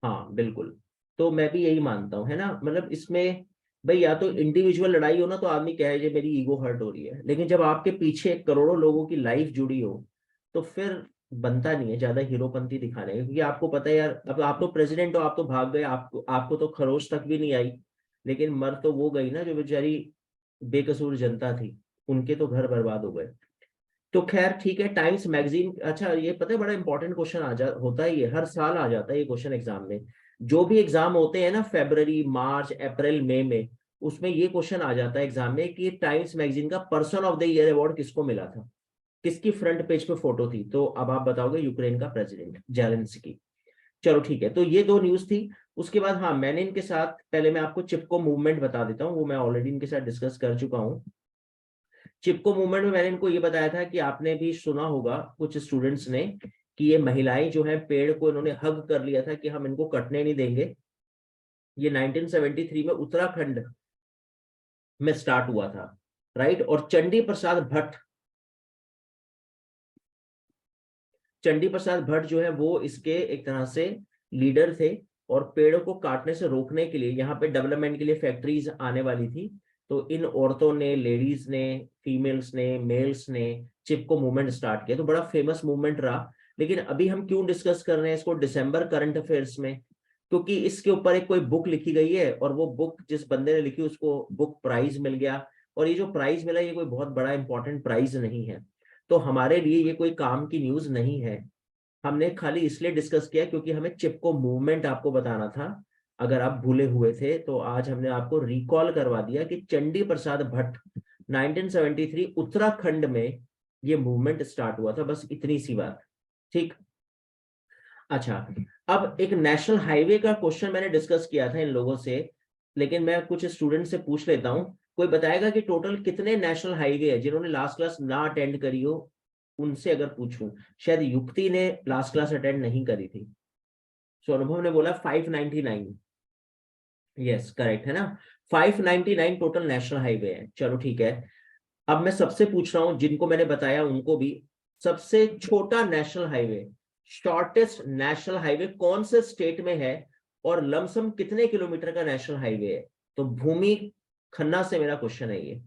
हाँ बिल्कुल, तो मैं भी यही मानता हूँ, है ना। मतलब इसमें भाई, या तो इंडिविजुअल लड़ाई हो ना, तो आदमी कहे जे मेरी ईगो हर्ट हो रही है, लेकिन जब आपके पीछे करोड़ों लोगों की लाइफ जुड़ी हो तो फिर बनता नहीं है ज्यादा हीरोपंती दिखाने का, क्योंकि आपको पता है यार, अब आप तो प्रेसिडेंट हो, आप तो भाग गए, आपको तो खरोच तक भी नहीं आई, लेकिन मर तो वो गई ना जो बेचारी बेकसूर जनता थी, उनके तो घर बर्बाद हो गए। तो खैर ठीक है, टाइम्स मैगजीन, अच्छा ये पता है बड़ा इंपॉर्टेंट क्वेश्चन आ जा होता है, ये हर साल आ जाता है ये क्वेश्चन एग्जाम में। जो भी एग्जाम होते हैं ना, फरवरी, मार्च, अप्रैल, मई में, उसमें ये क्वेश्चन आ जाता है एग्जाम में कि टाइम्स मैगजीन का person of the year award किसको मिला था, किसकी फ्रंट पेज पे फोटो थी। तो अब आप बताओगे यूक्रेन का प्रेसिडेंट जेलेंस्की। चलो ठीक है, तो ये दो न्यूज थी। उसके बाद हाँ, मैंने इनके साथ, पहले मैं आपको चिपको मूवमेंट बता देता हूँ, वो मैं ऑलरेडी इनके साथ डिस्कस कर चुका हूँ। चिपको मूवमेंट में मैंने इनको ये बताया था कि आपने भी सुना होगा कुछ स्टूडेंट्स ने, कि ये महिलाएं जो है पेड़ को इन्होंने हग कर लिया था कि हम इनको कटने नहीं देंगे। ये 1973 में उत्तराखंड में स्टार्ट हुआ था। राइट। और चंडी प्रसाद भट्ट जो है वो इसके एक तरह से लीडर थे, और पेड़ों को काटने से रोकने के लिए यहाँ पे डेवलपमेंट के लिए फैक्ट्रीज आने वाली थी, तो इन औरतों ने, लेडीज ने, फीमेल्स ने, मेल्स ने चिपको मूवमेंट स्टार्ट किया, तो बड़ा फेमस मूवमेंट रहा। लेकिन अभी हम क्यों डिस्कस कर रहे हैं इसको दिसंबर करंट अफेयर्स में, क्योंकि इसके ऊपर एक कोई बुक लिखी गई है, और वो बुक जिस बंदे ने लिखी उसको बुक प्राइज मिल गया, और ये जो प्राइज मिला ये कोई बहुत बड़ा इंपॉर्टेंट प्राइज नहीं है, तो हमारे लिए ये कोई काम की न्यूज नहीं है। हमने खाली इसलिए डिस्कस किया क्योंकि हमें चिपको मूवमेंट आपको बताना था, अगर आप भूले हुए थे तो आज हमने आपको रिकॉल करवा दिया कि चंडी प्रसाद भट्ट 1973 उत्तराखंड में ये मूवमेंट स्टार्ट हुआ था, बस इतनी सी बात। ठीक। अच्छा, अब एक नेशनल हाईवे का क्वेश्चन मैंने डिस्कस किया था इन लोगों से, लेकिन मैं कुछ स्टूडेंट से पूछ लेता हूं, कोई बताएगा कि टोटल कितने नेशनल हाईवे है, जिन्होंने लास्ट क्लास ना अटेंड करी हो उनसे अगर पूछूं। शायद युक्ति ने लास्ट क्लास अटेंड नहीं करी थी, सो अनुभव ने बोला 599। यस करेक्ट है ना, 599 टोटल नेशनल हाईवे है। चलो ठीक है, अब मैं सबसे पूछ रहा हूं, जिनको मैंने बताया उनको भी, सबसे छोटा national highway, shortest national highway कौन से स्टेट में है, और लमसम कितने किलोमीटर का नेशनल हाईवे है। तो भूमि खन्ना से मेरा क्वेश्चन है ये।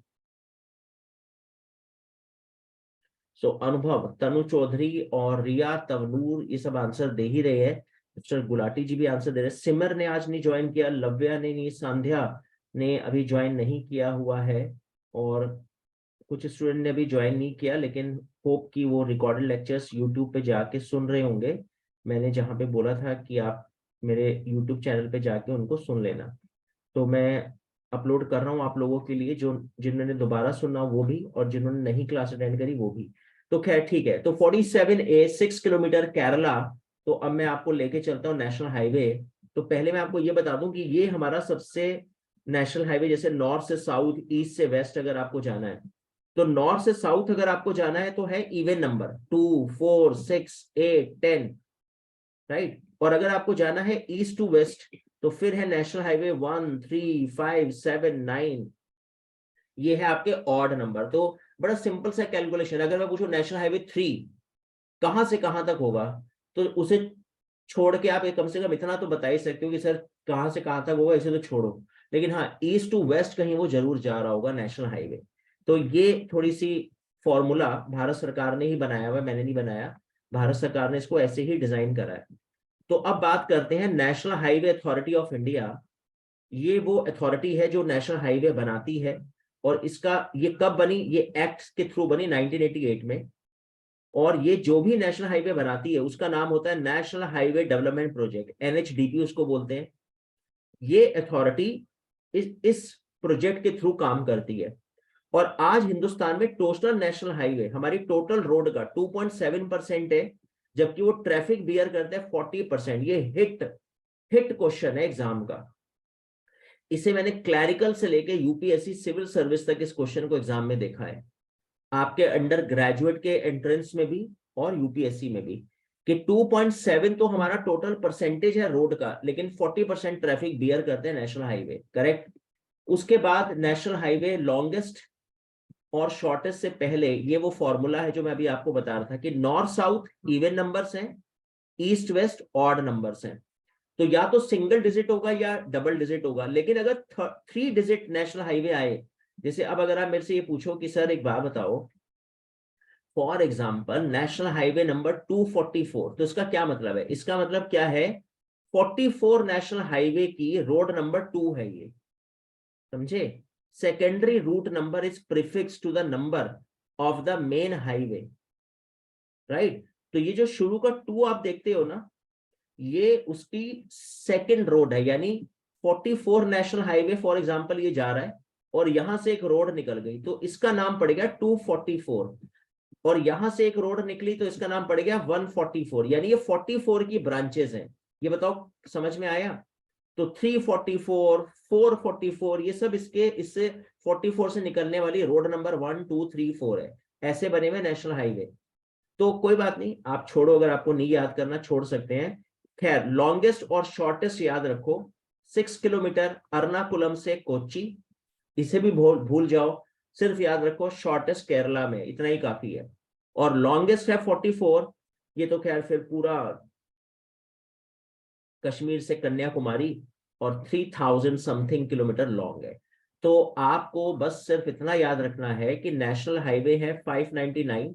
सो अनुभव, तनु चौधरी और रिया तवनूर ये सब आंसर दे ही रहे हैं। मिस्टर गुलाटी जी भी आंसर दे रहे हैं। सिमर ने आज नहीं ज्वाइन किया, लव्या ने नहीं, संध्या ने अभी ज्वाइन नहीं किया हुआ है, और कुछ स्टूडेंट ने अभी ज्वाइन नहीं किया, लेकिन होप कि वो रिकॉर्डेड लेक्चर्स यूट्यूब पे जाके सुन रहे होंगे। मैंने जहाँ पे बोला था कि आप मेरे यूट्यूब चैनल पे जाके उनको सुन लेना, तो मैं अपलोड कर रहा हूँ आप लोगों के लिए, जो जिन्होंने दोबारा सुनना वो भी, और जिन्होंने नहीं क्लास अटेंड करी वो भी। तो खैर ठीक है, तो 47A 6 किलोमीटर केरला। तो अब मैं आपको लेके चलता हूँ नेशनल हाईवे। तो पहले मैं आपको ये बता दूं कि ये हमारा सबसे नेशनल हाईवे, जैसे नॉर्थ से साउथ, ईस्ट से वेस्ट अगर आपको जाना है, तो नॉर्थ से साउथ अगर आपको जाना है तो है इवन नंबर 2, 4, 6, 8, 10, राइट। और अगर आपको जाना है ईस्ट टू वेस्ट तो फिर है नेशनल हाईवे 1, 3, 5, 7, 9, ये है आपके ऑड नंबर। तो बड़ा सिंपल सा कैलकुलेशन, अगर मैं पूछूं नेशनल हाईवे 3 कहां से कहां तक होगा, तो उसे छोड़ के आप कम से कम इतना तो बता ही सकते हो कि सर कहां से कहां तक होगा, इसे तो छोड़ो। लेकिन हाँ, ईस्ट टू वेस्ट कहीं वो जरूर जा रहा होगा नेशनल हाईवे। तो ये थोड़ी सी फॉर्मूला भारत सरकार ने ही बनाया हुआ, मैंने नहीं बनाया, भारत सरकार ने इसको ऐसे ही डिजाइन करा है। तो अब बात करते हैं national highway authority of India. ये वो अथॉरिटी है जो नेशनल हाईवे बनाती है, और इसका ये कब बनी, ये एक्ट के थ्रू बनी 1988 में। और ये जो भी नेशनल हाईवे बनाती है उसका नाम होता है national highway development project, NHDP उसको बोलते हैं। ये अथॉरिटी इस प्रोजेक्ट के थ्रू काम करती है। और आज हिंदुस्तान में टोटल नेशनल हाईवे, हमारी टोटल रोड का 2.7% है, जबकि वो ट्रैफिक बियर करते हैं 40%। ये हिट क्वेश्चन है एग्जाम का। इसे मैंने क्लैरिकल से लेके यूपीएससी सिविल सर्विस तक इस क्वेश्चन को एग्जाम में देखा है, आपके अंडर ग्रेजुएट के एंट्रेंस में भी और यूपीएससी में भी, कि 2.7 तो हमारा टोटल परसेंटेज है रोड का, लेकिन 40% ट्रैफिक बियर करते हैं नेशनल हाईवे, करेक्ट। उसके बाद नेशनल हाईवे लॉन्गेस्ट और शॉर्टेस्ट से पहले ये वो फॉर्मूला है जो मैं अभी आपको बता रहा था कि नॉर्थ साउथ इवन नंबर्स हैं, ईस्ट वेस्ट ऑड नंबर्स हैं। तो या तो सिंगल डिजिट होगा या डबल डिजिट होगा, लेकिन अगर 3 डिजिट नेशनल हाईवे आए, जैसे अब अगर आप मेरे से ये पूछो कि सर एक बात बताओ, for example national highway number 244, तो इसका क्या मतलब है, इसका मतलब क्या है, 44 नेशनल हाईवे की रोड नंबर 2 है ये, समझे। Secondary route number is prefix to the number of the main highway, right. तो ये जो शुरू का 2 आप देखते हो ना, ये उसकी सेकंड रोड है, यानी 44 नेशनल हाईवे फॉर एग्जांपल ये जा रहा है, और यहां से एक रोड निकल गई तो इसका नाम पड़ेगा 244, और यहां से एक रोड निकली तो इसका नाम पड़ेगा 144, यानी ये 44 की ब्रांचेस हैं। ये बताओ समझ में आया। तो 344, 444 ये सब इससे 44 से निकलने वाली रोड नंबर 1, 2, 3, 4 है, ऐसे बने हुए नेशनल हाईवे। तो कोई बात नहीं, आप छोड़ो, अगर आपको नहीं याद करना छोड़ सकते हैं। खैर, लॉन्गेस्ट और शॉर्टेस्ट याद रखो, 6 किलोमीटर अर्नाकुलम से कोच्चि, इसे भी भूल जाओ। सिर्फ याद रखो शॉर्टेस्ट केरला में, इतना ही काफी है। और लॉन्गेस्ट है 44, ये तो खैर फिर पूरा कश्मीर से कन्याकुमारी, और 3000 समथिंग किलोमीटर लॉन्ग है। तो आपको बस सिर्फ इतना याद रखना है कि नेशनल हाईवे है 599,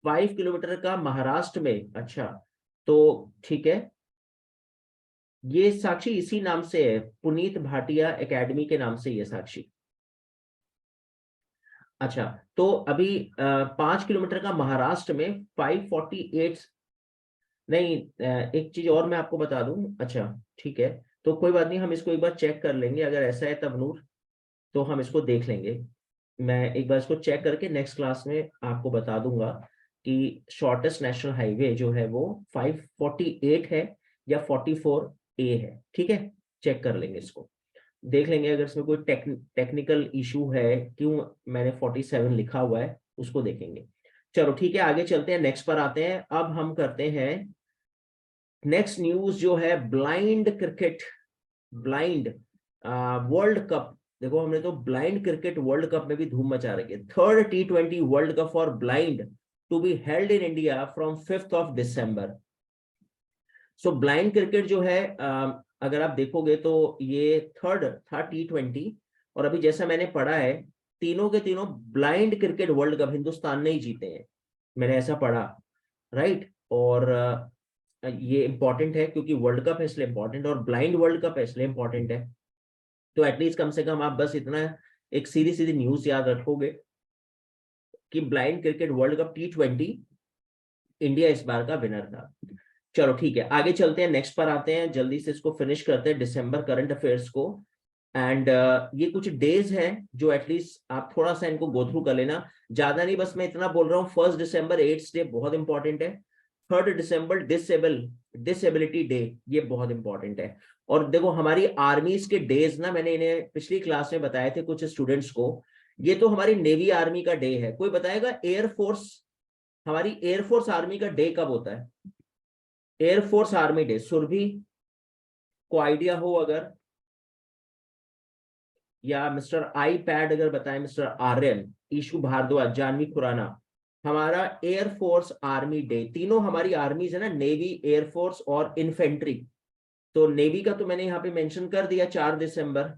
5 किलोमीटर का महाराष्ट्र में। अच्छा, तो ठीक है, ये साक्षी इसी नाम से है, पुनीत भाटिया एकेडमी के नाम से ये साक्षी। अच्छा, तो अभी 5 किलोमीटर का महाराष्ट्र में 548, नहीं एक चीज और मैं आपको बता दूं। अच्छा ठीक है, तो कोई बात नहीं, हम इसको एक बार चेक कर लेंगे, अगर ऐसा है तब नूर तो हम इसको देख लेंगे। मैं एक बार इसको चेक करके नेक्स्ट क्लास में आपको बता दूंगा कि शॉर्टेस्ट नेशनल हाईवे जो है वो 548 है या 44A है। ठीक है, चेक कर लेंगे इसको, देख लेंगे अगर इसमें कोई टेक्निकल इशू है, क्यों मैंने 47 लिखा हुआ है उसको देखेंगे। चलो ठीक है, आगे चलते हैं, नेक्स्ट पर आते हैं। अब हम करते हैं नेक्स्ट न्यूज जो है blind cricket, blind world cup. देखो हमने तो ब्लाइंड क्रिकेट वर्ल्ड कप में भी धूम मचा रखी है। Third T20 world cup for blind to be held in India from 5 December। So blind cricket जो है अगर आप देखोगे तो ये थर्ड था T20, और अभी जैसा मैंने पढ़ा है तीनों के तीनों blind cricket world cup Hindustan ने ही जीते हैं, मैंने ऐसा पढ़ा, राइट। और ये इंपॉर्टेंट है क्योंकि वर्ल्ड कप है इसलिए इंपॉर्टेंट, और ब्लाइंड वर्ल्ड कप है इसलिए इंपॉर्टेंट है। तो एटलीस्ट कम से कम आप बस इतना एक सीधी सीधी न्यूज याद रखोगे कि blind cricket world cup T20 India इस बार का विनर था। चलो ठीक है, आगे चलते हैं, नेक्स्ट पर आते हैं, जल्दी से इसको फिनिश करते हैं दिसंबर करंट अफेयर्स को। एंड ये कुछ डेज हैं जो एटलीस्ट आप थोड़ा सा इनको गो थ्रू कर लेना, ज्यादा नहीं, बस मैं इतना बोल रहा हूँ। 1 December एड्स डे बहुत इंपॉर्टेंट है। 3 December डिसेबिलिटी डे, ये बहुत इंपॉर्टेंट है। और देखो हमारी आर्मीज के डेज ना, मैंने इन्हें पिछली क्लास में बताए थे कुछ स्टूडेंट्स को, ये तो हमारी नेवी आर्मी का डे है। कोई बताएगा एयरफोर्स, हमारी एयरफोर्स आर्मी का डे कब होता है? एयरफोर्स आर्मी डे, सुरभि को आइडिया हो अगर, या मिस्टर आई पैड अगर बताएं, मिस्टर आर्यन, ईशु भारद्वाज, जानवी खुराना। हमारा एयरफोर्स आर्मी डे, तीनों हमारी आर्मीज है ना, नेवी, एयरफोर्स और इन्फेंट्री। तो नेवी का तो मैंने यहाँ पे मेंशन कर दिया 4 दिसंबर।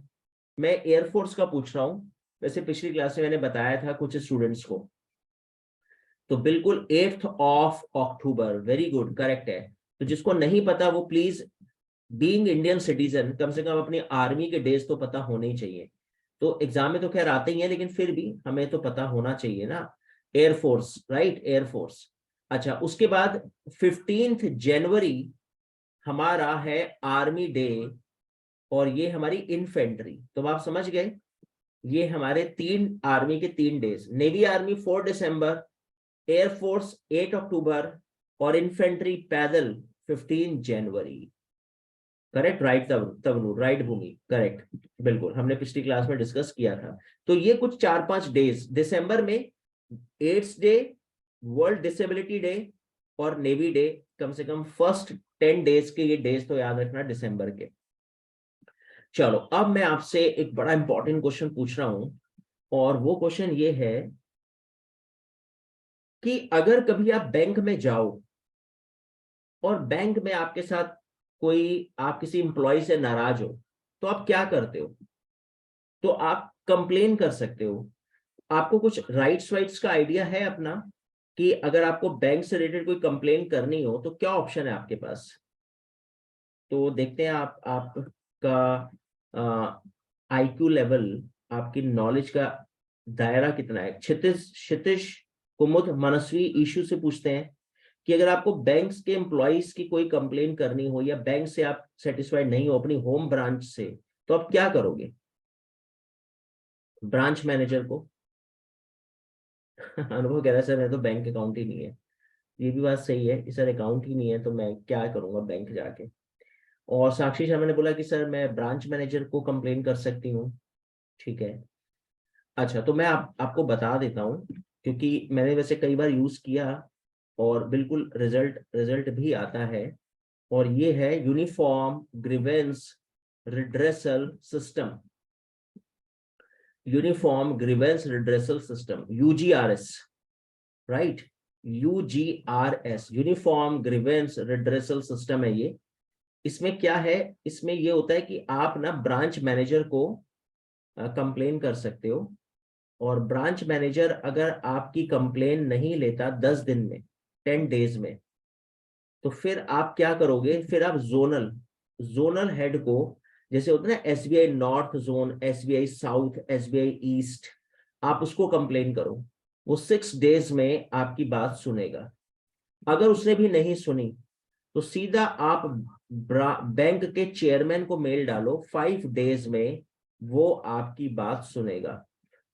मैं एयरफोर्स का पूछ रहा हूँ, वैसे पिछली क्लास में मैंने बताया था कुछ स्टूडेंट्स को, तो बिल्कुल 8 अक्टूबर, वेरी गुड, करेक्ट है। तो जिसको नहीं पता वो प्लीज, बीइंग इंडियन सिटीजन, कम से कम अपनी आर्मी के डेज तो पता होने ही चाहिए। तो एग्जाम में तो खैर आते ही हैं, लेकिन फिर भी हमें तो पता होना चाहिए ना। Air force, right, air force. अच्छा, उसके बाद 15 जनवरी हमारा है आर्मी डे, और ये हमारी इन्फेंट्री। तो आप समझ गए, ये हमारे तीन आर्मी के 3 डेज, नेवी आर्मी 4 दिसंबर, एयरफोर्स 8 अक्टूबर, और इन्फेंट्री पैदल 15 जनवरी। करेक्ट, राइट, तब राइट भूमि, करेक्ट, बिल्कुल, हमने पिछली क्लास में डिस्कस किया था। तो ये कुछ 4-5 डेज दिसंबर में, AIDS day, world disability day और नेवी डे, कम से कम फर्स्ट 10 डेज के ये डेज तो याद रखना दिसंबर के। चलो अब मैं आपसे एक बड़ा इंपॉर्टेंट क्वेश्चन पूछ रहा हूं, और वो क्वेश्चन ये है कि अगर कभी आप बैंक में जाओ और बैंक में आपके साथ कोई, आप किसी इंप्लॉय से नाराज हो, तो आप क्या करते हो? तो आप कंप्लेन कर सकते हो। आपको कुछ राइट्स का आइडिया है अपना, कि अगर आपको बैंक से रिलेटेड कोई कंप्लेन करनी हो तो क्या ऑप्शन है आपके पास? तो देखते हैं आप आपका IQ लेवल, आपकी नॉलेज का दायरा कितना है। क्षितिज, क्षितिज, कुमुद, मनस्वी, ईशु से पूछते हैं कि अगर आपको बैंक के एम्प्लॉइज की कोई कंप्लेन करनी हो, या बैंक से आप सेटिस्फाइड नहीं हो अपनी होम ब्रांच से, तो आप क्या करोगे? ब्रांच मैनेजर को अनुभव कह रहा है सर मैं तो बैंक अकाउंट ही नहीं है। ये भी बात सही है कि सर अकाउंट ही नहीं है तो मैं क्या करूंगा बैंक जाके। और साक्षी शर्मा ने बोला कि सर मैं ब्रांच मैनेजर को कंप्लेन कर सकती हूँ। ठीक है, अच्छा, तो मैं आपको बता देता हूँ, क्योंकि मैंने वैसे कई बार यूज किया और बिल्कुल रिजल्ट रिजल्ट भी आता है। और ये है uniform grievance redressal system. Uniform grievance redressal system, UGRS, right, UGRS, uniform grievance redressal system है ये। इसमें क्या है, इसमें ये होता है कि आप ना ब्रांच मैनेजर को कंप्लेन कर सकते हो, और ब्रांच मैनेजर अगर आपकी कंप्लेन नहीं लेता 10 दिन में, 10 डेज में, तो फिर आप क्या करोगे, फिर आप जोनल जोनल हेड को, जैसे होता है ना SBI north zone, SBI south, SBI east, आप उसको कंप्लेन करो। वो 6 डेज में आपकी बात सुनेगा। अगर उसने भी नहीं सुनी तो सीधा आप बैंक के चेयरमैन को मेल डालो, 5 डेज में वो आपकी बात सुनेगा।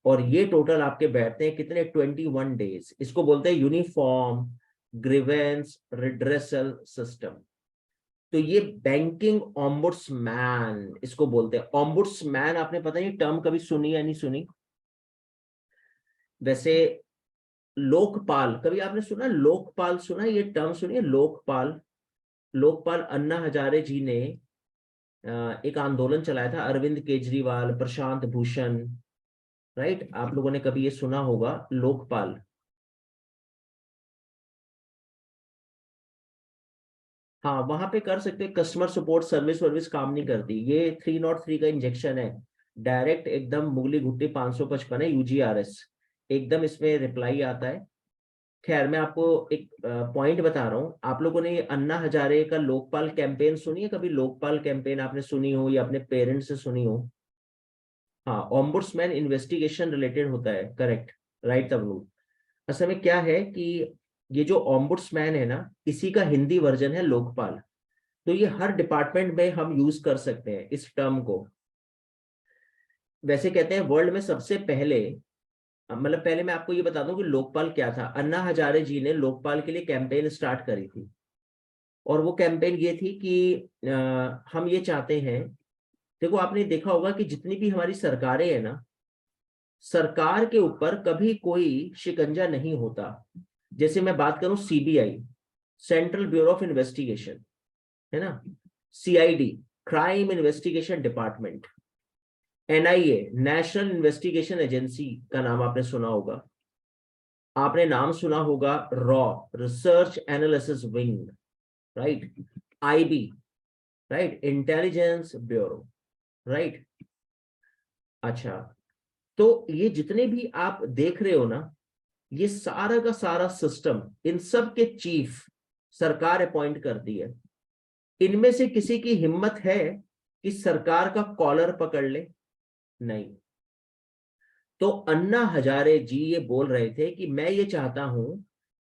और ये टोटल आपके बैठते हैं कितने, 21 डेज। इसको बोलते हैं यूनिफॉर्म ग्रीवेंस रिड्रेसल सिस्टम। तो ये बैंकिंग ऑम्बुड्समैन इसको बोलते हैं। ऑम्बुड्समैन आपने पता नहीं टर्म कभी सुनी या नहीं सुनी? वैसे लोकपाल कभी आपने सुना, लोकपाल सुना, ये टर्म सुनिए, लोकपाल। लोकपाल अन्ना हजारे जी ने एक आंदोलन चलाया था, अरविंद केजरीवाल, प्रशांत भूषण, राइट, आप लोगों ने कभी ये सुना होगा लोकपाल। हाँ, वहां पे कर सकते, कस्टमर सपोर्ट सर्विस वर्विस काम नहीं करती। ये 303 का इंजेक्शन है, डायरेक्ट एकदम मुगली घुट्टी 555 है, यूजीआरएस, एकदम इसमें रिप्लाई आता है। खैर, मैं आपको एक पॉइंट बता रहा हूँ। आप लोगों ने ये अन्ना हजारे का लोकपाल कैंपेन सुनी है कभी? लोकपाल कैंपेन आपने सुनी हो या अपने पेरेंट्स से सुनी हो? हाँ, ऑम्बुड्समैन इन्वेस्टिगेशन रिलेटेड होता है, करेक्ट, राइट तबलू। असल में क्या है कि ये जो ऑम्बुड्समैन है ना, इसी का हिंदी वर्जन है लोकपाल। तो ये हर डिपार्टमेंट में हम यूज कर सकते हैं इस टर्म को। वैसे कहते हैं वर्ल्ड में सबसे पहले, मतलब पहले मैं आपको ये बता दूं कि लोकपाल क्या था। अन्ना हजारे जी ने लोकपाल के लिए कैंपेन स्टार्ट करी थी, और वो कैंपेन ये थी कि हम ये चाहते हैं, देखो आपने देखा होगा कि जितनी भी हमारी सरकारें हैं ना, सरकार के ऊपर कभी कोई शिकंजा नहीं होता। जैसे मैं बात करूं CBI, central bureau of investigation, है ना, CID, crime investigation department, NIA, national investigation agency का नाम आपने सुना होगा। आपने नाम सुना होगा raw, research analysis wing, right, IB, right, intelligence bureau, right. अच्छा, तो ये जितने भी आप देख रहे हो ना, ये सारा का सारा सिस्टम, इन सब के चीफ सरकार अपॉइंट करती है। इनमें से किसी की हिम्मत है कि सरकार का कॉलर पकड़ ले? नहीं। तो अन्ना हजारे जी ये बोल रहे थे कि मैं ये चाहता हूं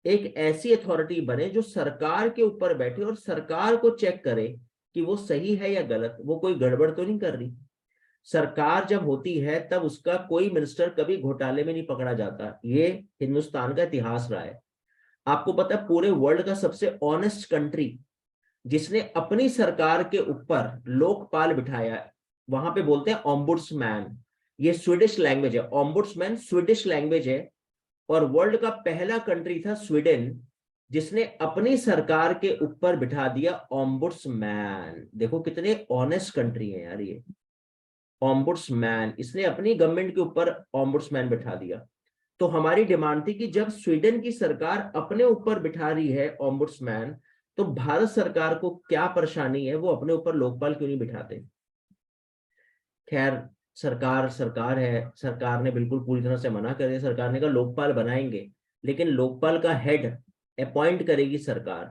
एक ऐसी अथॉरिटी बने जो सरकार के ऊपर बैठे और सरकार को चेक करे कि वो सही है या गलत, वो कोई गड़बड़ तो नहीं कर रही। सरकार जब होती है तब उसका कोई मिनिस्टर कभी घोटाले में नहीं पकड़ा जाता। ये हिंदुस्तान का इतिहास रहा है। आपको पता है पूरे वर्ल्ड का सबसे ऑनेस्ट कंट्री जिसने अपनी सरकार के ऊपर लोकपाल बिठाया है, वहां पे बोलते हैं ऑम्बुड्समैन। ये स्वीडिश लैंग्वेज है, ऑम्बुड्समैन स्वीडिश लैंग्वेज है। और वर्ल्ड का पहला कंट्री था स्वीडन, जिसने अपनी सरकार के ऊपर बिठा दिया ऑम्बुड्समैन। देखो कितने ऑनेस्ट कंट्री है यार ये। ऑम्बुड्समैन, इसने अपनी गवर्नमेंट के ऊपर ऑम्बुड्समैन बिठा दिया। तो हमारी डिमांड थी कि जब स्वीडन की सरकार अपने ऊपर बिठा रही है ऑम्बुड्समैन, तो भारत सरकार को क्या परेशानी है, वो अपने ऊपर लोकपाल क्यों नहीं बिठाते? खैर, सरकार सरकार है, सरकार ने बिल्कुल पूरी तरह से मना कर दिया। सरकार ने कहा लोकपाल बनाएंगे, लेकिन लोकपाल का हेड अपॉइंट करेगी सरकार।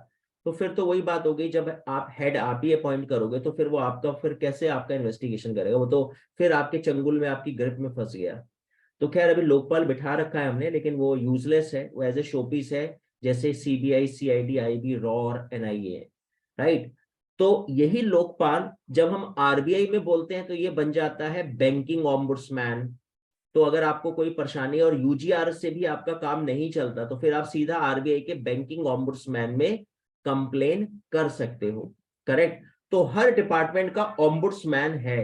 तो फिर तो वही बात हो गई, जब आप हेड आप ही अपॉइंट करोगे तो फिर वो आपका, फिर कैसे आपका इन्वेस्टिगेशन करेगा? वो तो फिर आपके चंगुल में, आपकी ग्रिप में फंस गया। तो खैर, अभी लोकपाल बिठा रखा है हमने, लेकिन वो यूजलेस है, वो एज ए शोपीस है, जैसे सीबीआई, सीआईडी, आईबी, रॉ और एनआईए, राइट। तो यही लोकपाल जब हम आरबीआई में बोलते हैं तो ये बन जाता है बैंकिंग ऑम्बुड्समैन। तो अगर आपको कोई परेशानी और यूजीआर से भी आपका काम नहीं चलता, तो फिर आप सीधा आरबीआई के बैंकिंग ऑम्बुड्समैन में कंप्लेन कर सकते हो, करेक्ट। तो हर डिपार्टमेंट का ऑम्बुड्समैन है।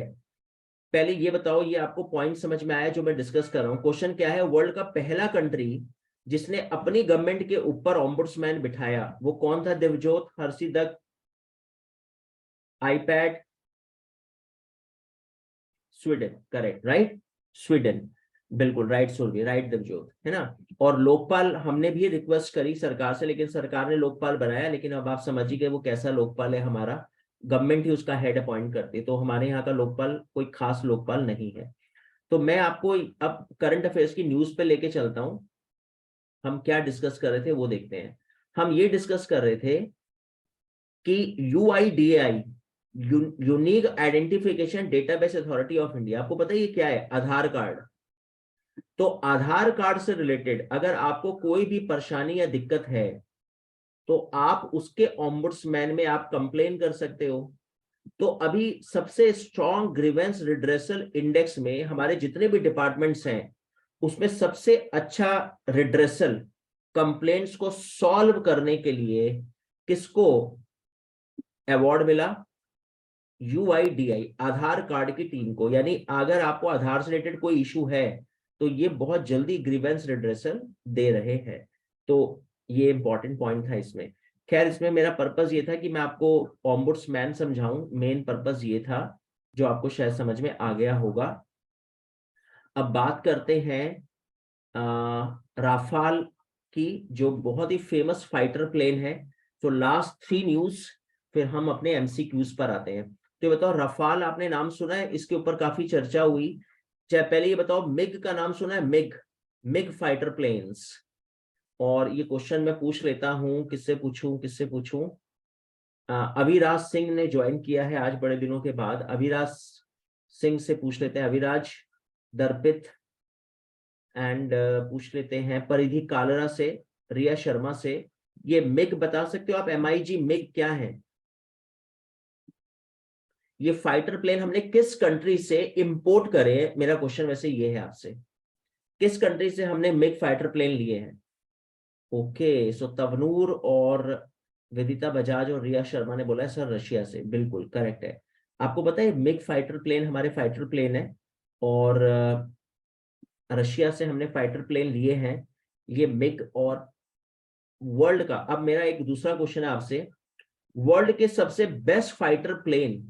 पहले ये बताओ, ये आपको पॉइंट समझ में आया जो मैं डिस्कस कर रहा हूँ? क्वेश्चन क्या है, वर्ल्ड का पहला कंट्री जिसने अपनी गवर्नमेंट के ऊपर ऑम्बुड्समैन बिठाया, वो कौन था? Devjot, Harshidak, iPad, Sweden, correct, right, Sweden. बिल्कुल राइट सुरभि, राइट देवजोत, है ना। और लोकपाल हमने भी रिक्वेस्ट करी सरकार से, लेकिन सरकार ने लोकपाल बनाया, लेकिन अब आप समझ ही गए वो कैसा लोकपाल है, हमारा गवर्नमेंट ही उसका हेड अपॉइंट करती है, तो हमारे यहाँ का लोकपाल कोई खास लोकपाल नहीं है। तो मैं आपको अब करंट अफेयर्स की न्यूज पे लेके चलता हूँ। हम क्या डिस्कस कर रहे थे वो देखते हैं। हम ये डिस्कस कर रहे थे कि UIDAI, unique identification database authority of India, आपको पता है ये क्या है? आधार कार्ड। तो आधार कार्ड से रिलेटेड अगर आपको कोई भी परेशानी या दिक्कत है तो आप उसके ओम्बुड्समैन में आप कंप्लेन कर सकते हो। तो अभी सबसे स्ट्रॉन्ग ग्रीवेंस रिड्रेसल इंडेक्स में हमारे जितने भी डिपार्टमेंट्स हैं उसमें सबसे अच्छा रिड्रेसल कंप्लेंट्स को सॉल्व करने के लिए किसको अवार्ड मिला? UIDAI, आधार कार्ड की टीम को। यानी अगर आपको आधार से रिलेटेड कोई इशू है तो ये बहुत जल्दी ग्रीवेंस रिड्रेसल दे रहे हैं। तो ये इंपॉर्टेंट पॉइंट था इसमें। खैर इसमें मेरा पर्पस ये था कि मैं आपको ओम्बुड्समैन समझाऊं, मेन पर्पस ये था, जो आपको शायद समझ में आ गया होगा। अब बात करते हैं राफाल की, जो बहुत ही फेमस फाइटर प्लेन है। तो लास्ट 3 न्यूज, फिर हम अपने MCQs पर आते हैं। तो ये बताओ, रफाल आपने नाम सुना है? इसके ऊपर काफी चर्चा हुई। चाहे पहले ये बताओ, मिग का नाम सुना है? MiG, MiG fighter planes. और ये क्वेश्चन मैं पूछ लेता हूं, किससे पूछूं? अभिराज सिंह ने ज्वाइन किया है आज बड़े दिनों के बाद। अभिराज सिंह से पूछ लेते हैं, अभिराज दर्पित। एंड पूछ लेते हैं परिधि कालरा से, रिया शर्मा से। ये मिग बता सकते हो आप? MIG मिग क्या है? ये फाइटर प्लेन हमने किस कंट्री से इंपोर्ट करे? मेरा क्वेश्चन वैसे ये है आपसे, किस कंट्री से हमने मिग फाइटर प्लेन लिए हैं? ओके, सो तवनूर और विदिता बजाज और रिया शर्मा ने बोला है सर रशिया से। बिल्कुल करेक्ट है। आपको पता है मिग फाइटर प्लेन हमारे फाइटर प्लेन है, और रशिया से हमने फाइटर प्लेन लिए हैं ये मिग। और वर्ल्ड का, अब मेरा एक दूसरा क्वेश्चन है आपसे, वर्ल्ड के सबसे बेस्ट फाइटर प्लेन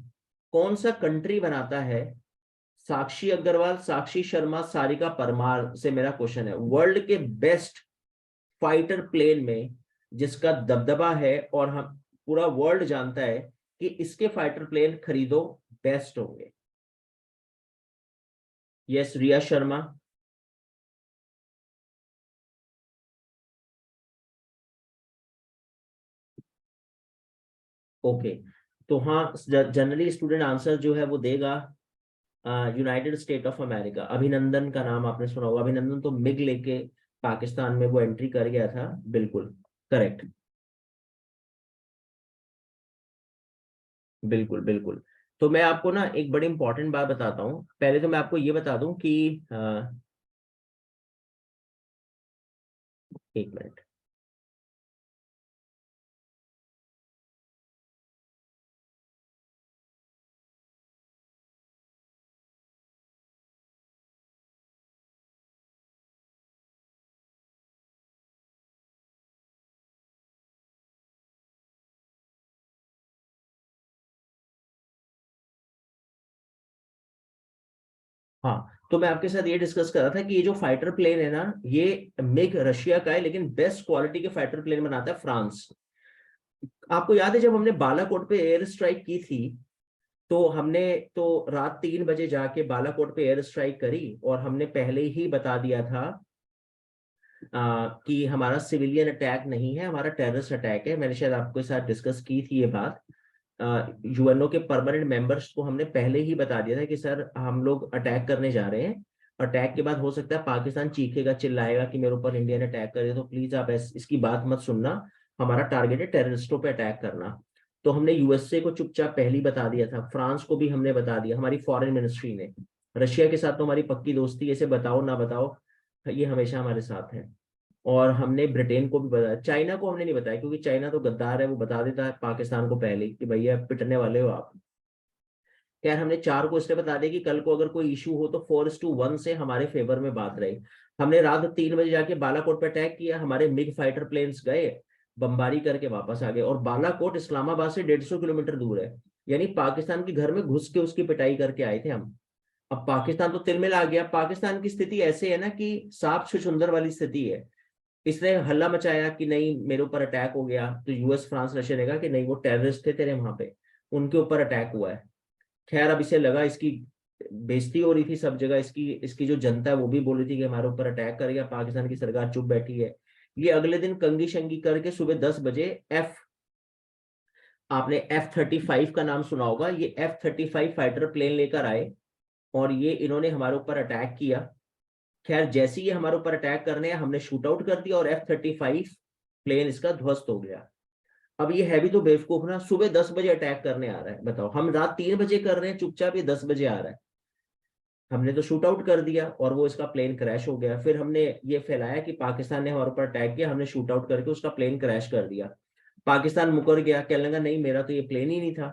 कौन सा कंट्री बनाता है? साक्षी अग्रवाल, साक्षी शर्मा, सारिका परमार से मेरा क्वेश्चन है। वर्ल्ड के बेस्ट फाइटर प्लेन में जिसका दबदबा है और हम पूरा वर्ल्ड जानता है कि इसके फाइटर प्लेन खरीदो, बेस्ट होंगे। यस रिया शर्मा। ओके, तो हाँ, जनरली स्टूडेंट आंसर जो है वो देगा यूनाइटेड स्टेट ऑफ अमेरिका। अभिनंदन का नाम आपने सुना होगा, अभिनंदन तो मिग लेके पाकिस्तान में वो एंट्री कर गया था। बिल्कुल करेक्ट। बिल्कुल बिल्कुल। तो मैं आपको ना एक बड़ी इंपॉर्टेंट बात बताता हूँ। पहले तो मैं आपको ये बता दूं कि एक मिनट। हाँ, तो मैं आपके साथ ये डिस्कस कर रहा था कि ये जो फाइटर प्लेन है ना, ये मिग रशिया का है, लेकिन बेस्ट क्वालिटी के फाइटर प्लेन बनाता है फ्रांस। आपको याद है जब हमने बालाकोट पे एयर स्ट्राइक की थी, तो हमने तो रात 3 बजे जाके बालाकोट पे एयर स्ट्राइक करी, और हमने पहले ही बता दिया था कि हमारा सिविलियन अटैक नहीं है, हमारा टेररिस्ट अटैक है। मैंने शायद आपके साथ डिस्कस की थी ये बात। यूएनओ के परमानेंट मेंबर्स को हमने पहले ही बता दिया था कि सर हम लोग अटैक करने जा रहे हैं। अटैक के बाद हो सकता है पाकिस्तान चीखेगा चिल्लाएगा कि मेरे ऊपर इंडिया ने अटैक कर दिया, तो प्लीज आप इसकी बात मत सुनना, हमारा टारगेट है टेररिस्टों पे अटैक करना। तो हमने यूएसए को चुपचाप पहले ही बता दिया था, फ्रांस को भी हमने बता दिया, हमारी फॉरेन मिनिस्ट्री ने। रशिया के साथ तो हमारी पक्की दोस्ती, ऐसे बताओ ना बताओ, ये हमेशा हमारे साथ है। और हमने ब्रिटेन को भी बताया, चाइना को हमने नहीं बताया क्योंकि चाइना तो गद्दार है, वो बता देता है पाकिस्तान को पहले ही कि भैया पिटने वाले हो आप। खैर हमने 4 को इसलिए बता दिया कि कल को अगर कोई इशू हो तो 4:1 से हमारे फेवर में बात रही। हमने रात 3 बजे जाके बालाकोट पे अटैक किया, हमारे मिग फाइटर प्लेन्स गए, बमबारी करके वापस आ गए। और बालाकोट इस्लामाबाद से 150 किलोमीटर दूर है, यानी पाकिस्तान के घर में घुस के उसकी पिटाई करके आए थे हम। अब पाकिस्तान तो तिल मिल आ गया। पाकिस्तान की स्थिति ऐसे है ना कि सांप छुछुंदर वाली स्थिति है। इसने हल्ला मचाया कि नहीं मेरे ऊपर अटैक हो गया, तो यूएस फ्रांस रशिया ने कहा कि नहीं वो टेररिस्ट थे तेरे वहां पे, उनके ऊपर अटैक हुआ है। खैर अब इसे लगा इसकी बेइज्जती हो रही थी सब जगह, इसकी इसकी जो जनता है वो भी बोल रही थी कि हमारे ऊपर अटैक कर गया, पाकिस्तान की सरकार चुप बैठी है। ये अगले दिन कंगी शंगी करके सुबह 10 बजे आपने F-35 का नाम सुना होगा, ये F-35 फाइटर प्लेन लेकर आए और ये इन्होंने हमारे ऊपर अटैक किया। खैर जैसे ही ये हमारे ऊपर अटैक करने हैं हमने शूट आउट कर दिया और F-35 प्लेन इसका ध्वस्त हो गया। अब ये है भी तो बेवकूफ ना, सुबह 10 बजे अटैक करने आ रहा है, बताओ। हम रात 3 बजे कर रहे हैं चुपचाप, ये 10 बजे आ रहा है। हमने तो शूट आउट कर दिया और वो इसका प्लेन क्रैश हो गया। फिर हमने ये फैलाया कि पाकिस्तान ने हमारे ऊपर अटैक किया, हमने शूट आउट करके उसका प्लेन क्रैश कर दिया। पाकिस्तान मुकर गया, कहने लगा नहीं मेरा तो ये प्लेन ही नहीं था।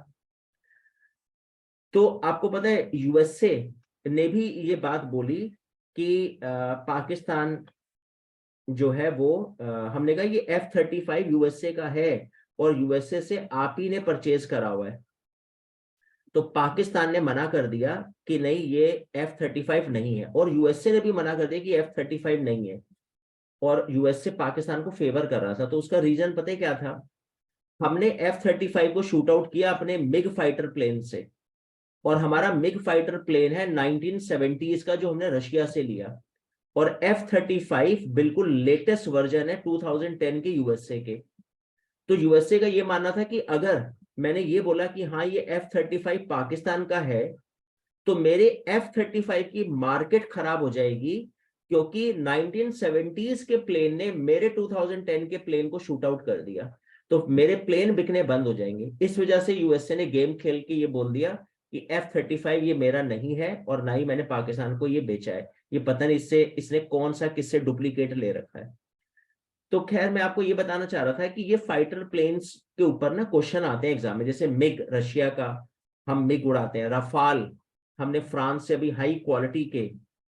तो आपको पता है यूएसए ने भी ये बात बोली कि पाकिस्तान जो है वो हमने कहा ये F-35 यूएसए का है और यूएसए से आप ही ने परचेज करा हुआ है। तो पाकिस्तान ने मना कर दिया कि नहीं ये F-35 नहीं है, और यूएसए ने भी मना कर दिया कि F-35 नहीं है। और यूएसए पाकिस्तान को फेवर कर रहा था। तो उसका रीजन पता है क्या था? हमने F-35 को शूट आउट किया अपने मिग फाइटर प्लेन से, और हमारा मिग फाइटर प्लेन है 1970s का जो हमने रशिया से लिया। और F-35 बिल्कुल लेटेस्ट वर्जन है 2010 के यूएसए के। तो यूएसए का ये मानना था कि अगर मैंने ये बोला कि हाँ ये F-35 पाकिस्तान का है, तो मेरे F-35 की मार्केट खराब हो जाएगी, क्योंकि 1970s के प्लेन ने मेरे 2010 के प्लेन को शूट आउट कर दिया, तो मेरे प्लेन बिकने बंद हो जाएंगे। इस वजह से यूएसए ने गेम खेल के ये बोल दिया कि F-35 ये मेरा नहीं है और ना ही मैंने पाकिस्तान को ये बेचा है। ये पता नहीं इससे इसने कौन सा किससे डुप्लीकेट ले रखा है। तो खैर मैं आपको ये बताना चाह रहा था कि ये फाइटर प्लेन्स के ऊपर ना क्वेश्चन आते हैं एग्जाम में, जैसे मिग रशिया का, हम मिग उड़ाते हैं। रफाल हमने फ्रांस से अभी हाई क्वालिटी के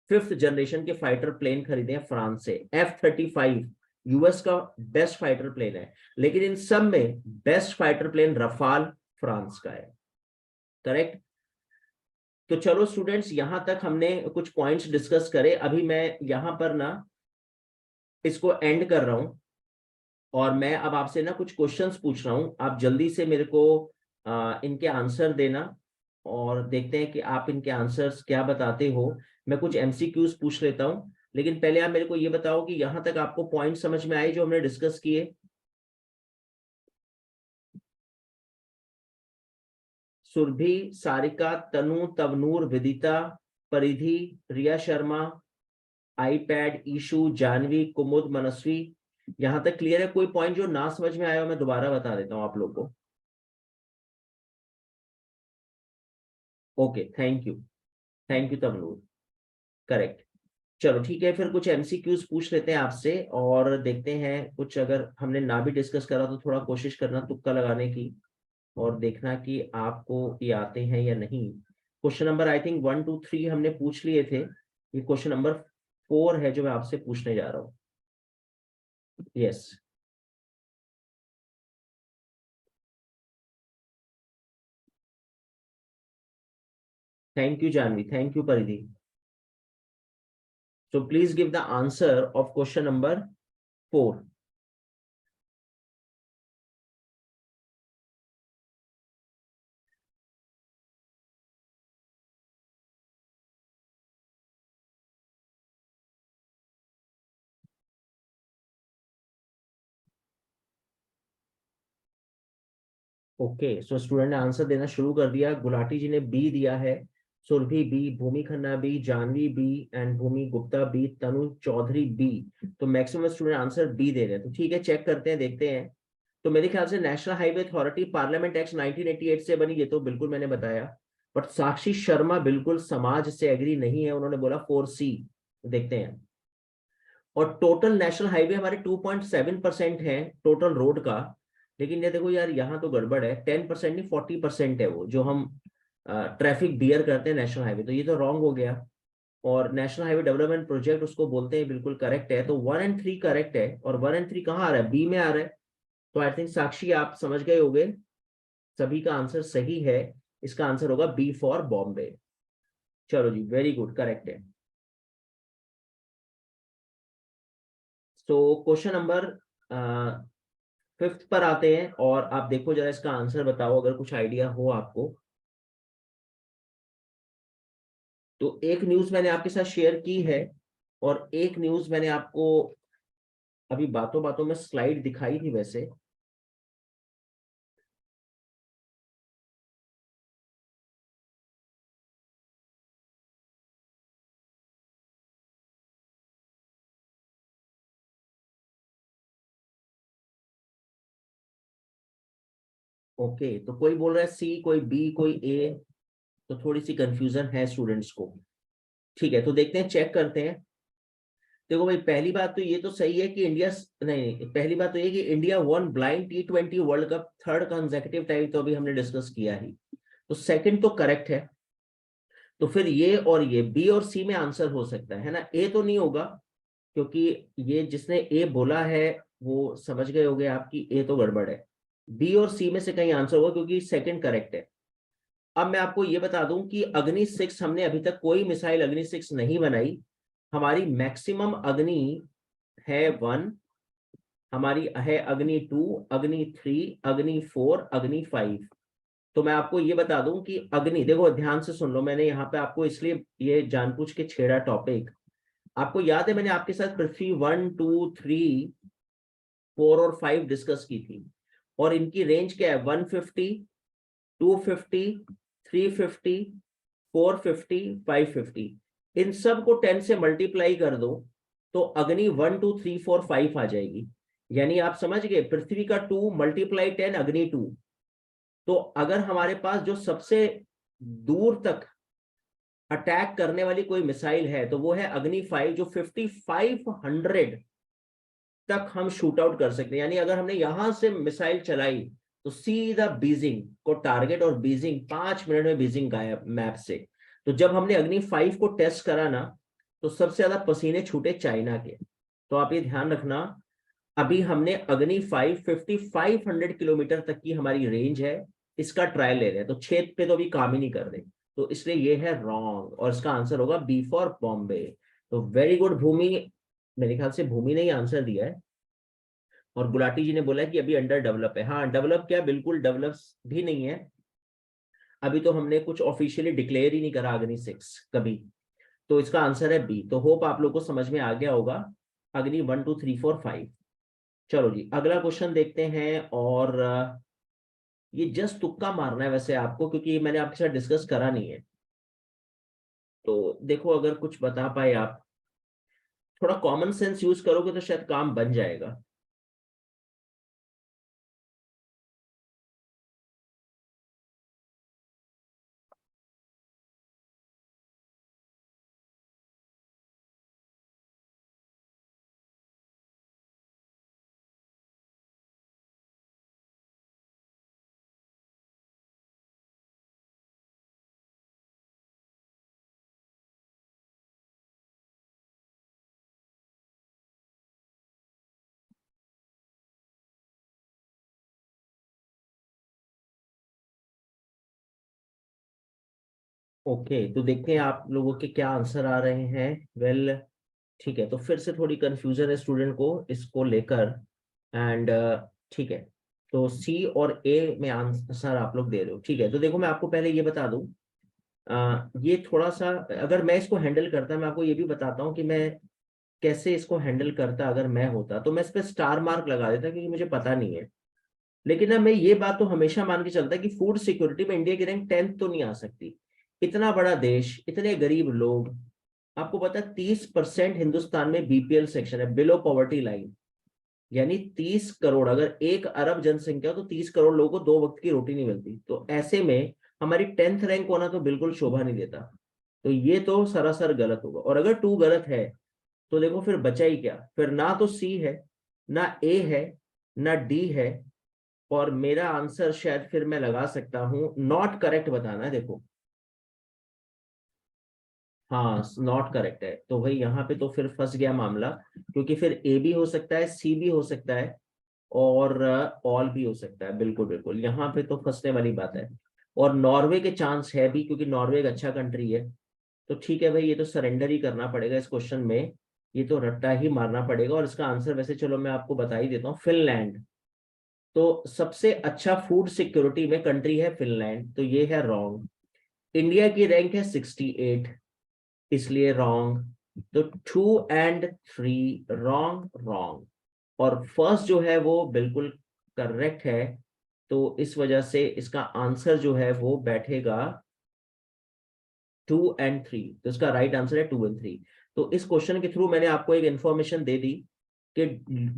5th जनरेशन के फाइटर प्लेन खरीदे हैं फ्रांस से। F-35 यूएस का बेस्ट फाइटर प्लेन है, लेकिन इन सब में best fighter plane Rafale France का है। करेक्ट। तो चलो स्टूडेंट्स, यहां तक हमने कुछ पॉइंट्स डिस्कस करे। अभी मैं यहां पर ना इसको एंड कर रहा हूं, और मैं अब आपसे ना कुछ क्वेश्चंस पूछ रहा हूं। आप जल्दी से मेरे को इनके आंसर देना, और देखते हैं कि आप इनके आंसर्स क्या बताते हो। मैं कुछ एमसीक्यूज पूछ लेता हूं, लेकिन पहले आप मेरे को ये बताओ कि यहां तक आपको पॉइंट समझ में आए जो हमने डिस्कस किए। सुरभि, सारिका, तनु, तवनूर, विदिता, परिधि, रिया शर्मा, आईपैड, ईशु, जानवी, कुमुद, मनस्वी, यहां तक क्लियर है? कोई पॉइंट जो ना समझ में आया हो मैं दोबारा बता देता हूं आप लोग को। Okay, thank you Tavnoor. Correct. चलो ठीक है, फिर कुछ एमसीक्यूज पूछ लेते हैं आपसे और देखते हैं कुछ, अगर हमने ना भी डिस्कस करा तो थोड़ा कोशिश करना तुक्का लगाने की, और देखना कि आपको ये आते हैं या नहीं। क्वेश्चन नंबर आई थिंक 1 2 3 हमने पूछ लिए थे, ये क्वेश्चन नंबर 4 है जो मैं आपसे पूछने जा रहा हूँ। Yes. Thank you Janvi, thank you Paridhi. So please give the answer of question number 4. Okay, so student ने आंसर देना शुरू कर दिया। गुलाटी जी ने बी दिया है, Surbhi B, Bhumi Khanna B, Janvi B, and Bhumi Gupta B, Tanu Chaudhary B. तो मैक्सिमम स्टूडेंट आंसर बी दे रहे हैं। तो ठीक है, चेक करते हैं, देखते हैं। तो मेरे ख्याल से national highway authority parliament act 1988 से बनी, ये तो बिल्कुल मैंने बताया। बट साक्षी शर्मा बिल्कुल समाज से एग्री नहीं है, उन्होंने बोला 4C। देखते हैं। और टोटल नेशनल हाईवे हमारे 2.7% है टोटल रोड का। लेकिन ये देखो यार, यहाँ तो गड़बड़ है, 10% नहीं 40% है वो जो हम ट्रैफिक बियर करते हैं नेशनल हाईवे, तो ये तो रॉन्ग हो गया। और नेशनल हाईवे डेवलपमेंट प्रोजेक्ट उसको बोलते हैं, बिल्कुल करेक्ट है। तो 1 और 3 करेक्ट है, और 1 और 3 कहाँ आ रहा है? बी में आ रहा है। तो आई थिंक साक्षी आप समझ गए होंगे, सभी का आंसर सही है। इसका आंसर होगा बी फॉर बॉम्बे। चलो जी, वेरी गुड, करेक्ट है। तो क्वेश्चन नंबर 5th पर आते हैं, और आप देखो जरा इसका आंसर बताओ अगर कुछ आइडिया हो आपको। तो एक न्यूज मैंने आपके साथ शेयर की है, और एक न्यूज मैंने आपको अभी बातों बातों में स्लाइड दिखाई थी वैसे। ओके, तो कोई बोल रहा है सी, कोई बी, कोई ए, तो थोड़ी सी कंफ्यूजन है स्टूडेंट्स को। ठीक है, तो देखते हैं, चेक करते हैं। देखो भाई, पहली बात तो ये तो सही है कि इंडिया, नहीं, पहली बात तो ये कि India one blind T20 world cup third consecutive time, तो अभी हमने डिस्कस किया ही। तो सेकंड तो करेक्ट है। तो फिर ये और ये बी और सी में आंसर हो सकता है ना, ए तो नहीं होगा, क्योंकि ये जिसने ए बोला है वो समझ गए होगे आपकी ए तो गड़बड़ है। बी और सी में से कहीं आंसर होगा, क्योंकि सेकंड करेक्ट है। अब मैं आपको ये बता दूं कि अग्नि 6 हमने अभी तक कोई मिसाइल अग्नि 6 नहीं बनाई। हमारी मैक्सिमम अग्नि है 1, हमारी है अग्नि 2, अग्नि 3, अग्नि 4, अग्नि 5। तो मैं आपको ये बता दूं कि अग्नि, देखो ध्यान से सुन लो, मैंने यहाँ पे आपको इसलिए ये जानबूझ के छेड़ा टॉपिक। आपको याद है मैंने आपके साथ पृथ्वी 1, 2, 3, 4 और 5 डिस्कस की थी, और इनकी रेंज क्या है, 150, 250, 350, 450, 550। इन सब को 10 से मल्टीप्लाई कर दो, तो अग्नि 1, 2, 3, 4, 5 आ जाएगी। यानी आप समझ गए, पृथ्वी का 2 मल्टीप्लाई 10, अग्नि 2। तो अगर हमारे पास जो सबसे दूर तक अटैक करने वाली कोई मिसाइल है, तो वो है अग्नि 5, जो 5500 तक हम शूट आउट कर सकते हैं। यानी अगर हमने यहां से मिसाइल चलाई, तो सीधा बीजिंग को टारगेट, और बीजिंग 5 मिनट में बीजिंग गायब मैप से। तो जब हमने अग्नि 5 को टेस्ट करा ना, तो सबसे ज्यादा पसीने छूटे चाइना के। तो आप ये ध्यान रखना, अभी हमने अग्नि 5500 किलोमीटर तक की हमारी रेंज है, इसका ट्रायल ले रहे हैं, तो छेद पे तो अभी काम ही नहीं कर रहे। तो इसलिए ये है रॉन्ग, और इसका आंसर होगा बी फॉर बॉम्बे। तो वेरी गुड भूमि, मेरे ख्याल से भूमि ने ही आंसर दिया है। और गुलाटी जी ने बोला कि अभी अंडर डेवलप है। हाँ, डेवलप क्या, बिल्कुल डेवलप भी नहीं है। अभी तो हमने कुछ ऑफिशियली डिक्लेयर ही नहीं करा अग्नि 6 कभी। तो इसका आंसर है बी। तो होप आप लोग को समझ में आ गया होगा, अग्नि 1, 2, 3, 4, 5। चलो जी, अगला क्वेश्चन देखते हैं। और ये जस्ट तुक्का मारना है वैसे आपको, क्योंकि ये मैंने आपके साथ डिस्कस करा नहीं है। तो देखो, अगर कुछ बता पाए आप, थोड़ा कॉमन सेंस यूज करोगे तो शायद काम बन जाएगा। ओके, तो देखते हैं आप लोगों के क्या आंसर आ रहे हैं। वेल, ठीक है, तो फिर से थोड़ी कंफ्यूजन है स्टूडेंट को इसको लेकर। एंड ठीक है, तो सी और ए में आंसर आप लोग दे रहे हो। ठीक है, तो देखो मैं आपको पहले ये बता दूं, ये थोड़ा सा, अगर मैं इसको हैंडल करता, मैं आपको ये भी बताता हूँ कि मैं कैसे इसको हैंडल करता। अगर मैं होता तो मैं इस पे स्टार मार्क लगा देता, क्योंकि मुझे पता नहीं है। लेकिन ना, मैं ये बात तो हमेशा मान के चलता कि फूड सिक्योरिटी में इंडिया की रैंक 10th तो नहीं आ सकती। इतना बड़ा देश, इतने गरीब लोग। आपको पता है 30% हिंदुस्तान में बीपीएल सेक्शन है, बिलो पॉवर्टी लाइन। यानी 30 करोड़, अगर 1 अरब जनसंख्या हो, तो 30 करोड़ लोगों को 2 वक्त की रोटी नहीं मिलती। तो ऐसे में हमारी 10th रैंक होना तो बिल्कुल शोभा नहीं देता। तो ये तो सरासर गलत होगा, और अगर 2 गलत है, तो देखो फिर बचा ही क्या। फिर ना तो सी है, ना ए है, ना डी है। और मेरा आंसर शायद फिर मैं लगा सकता हूं, नॉट करेक्ट बताना है देखो। हाँ, नॉट करेक्ट है, तो भाई यहाँ पे तो फिर फंस गया मामला, क्योंकि फिर ए भी हो सकता है, सी भी हो सकता है, और ऑल भी हो सकता है। बिल्कुल बिल्कुल, यहाँ पे तो फंसने वाली बात है। और नॉर्वे के चांस है भी, क्योंकि नॉर्वे एक अच्छा कंट्री है। तो ठीक है भाई, ये तो सरेंडर ही करना पड़ेगा इस क्वेश्चन में, ये तो रट्टा ही मारना पड़ेगा। और इसका आंसर वैसे चलो मैं आपको बता ही देता हूँ, फिनलैंड। तो सबसे अच्छा फूड सिक्योरिटी में कंट्री है फिनलैंड, तो ये है रॉन्ग। इंडिया की रैंक है 68, इसलिए रॉन्ग। तो 2 और 3 रॉन्ग रॉन्ग। और फर्स्ट जो है वो बिल्कुल करेक्ट है। तो इस वजह से इसका आंसर जो है वो बैठेगा 2 और 3। तो इसका राइट आंसर है 2 और 3। तो इस क्वेश्चन के थ्रू मैंने आपको एक इंफॉर्मेशन दे दी कि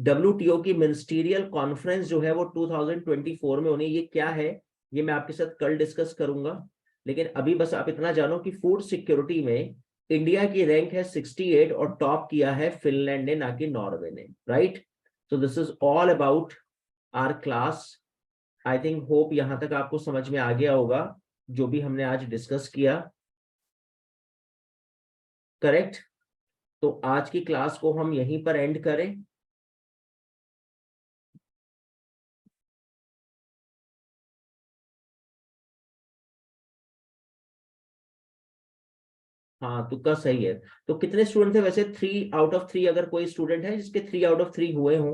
WTO की मिनिस्टीरियल कॉन्फ्रेंस जो है वो 2024 में होनी, ये क्या है ये मैं आपके साथ कल डिस्कस करूंगा। लेकिन अभी बस आप इतना जानो कि फूड सिक्योरिटी में इंडिया की रैंक है 68 और टॉप किया है फिनलैंड ने, ना कि नॉर्वे ने। Right. So this is all about our class. I think hope यहां तक आपको समझ में आ गया होगा जो भी हमने आज डिस्कस किया। करेक्ट। तो आज की क्लास को हम यहीं पर एंड करें। हाँ, तुक्का सही है। तो कितने स्टूडेंट थे वैसे? 3 आउट ऑफ 3। अगर कोई स्टूडेंट है जिसके 3 आउट ऑफ 3 हुए हों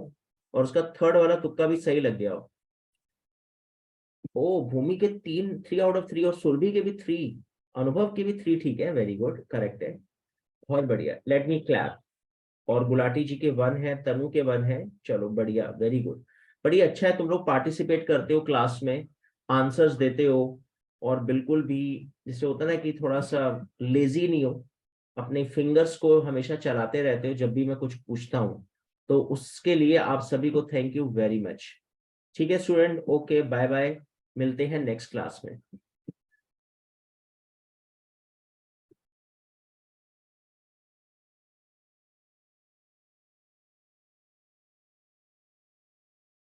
और उसका थर्ड वाला तुक्का भी सही लग गया हो। ओ, भूमि के 3 आउट ऑफ 3 और सुरभि के भी 3, अनुभव के भी 3, ठीक है, वेरी गुड, करेक्ट है। बहुत बढ़िया, लेट मी क्लैप। और गुलाटी जी के 1 है, तनु के 1 है। चलो बढ़िया, वेरी गुड। बढ़िया, अच्छा है तुम लोग पार्टिसिपेट करते हो क्लास में, आंसर्स देते हो, और बिल्कुल भी जैसे होता है ना कि थोड़ा सा लेजी नहीं हो, अपने फिंगर्स को हमेशा चलाते रहते हो जब भी मैं कुछ पूछता हूँ। तो उसके लिए आप सभी को थैंक यू वेरी मच। ठीक है स्टूडेंट, ओके, बाय बाय, मिलते हैं नेक्स्ट क्लास में।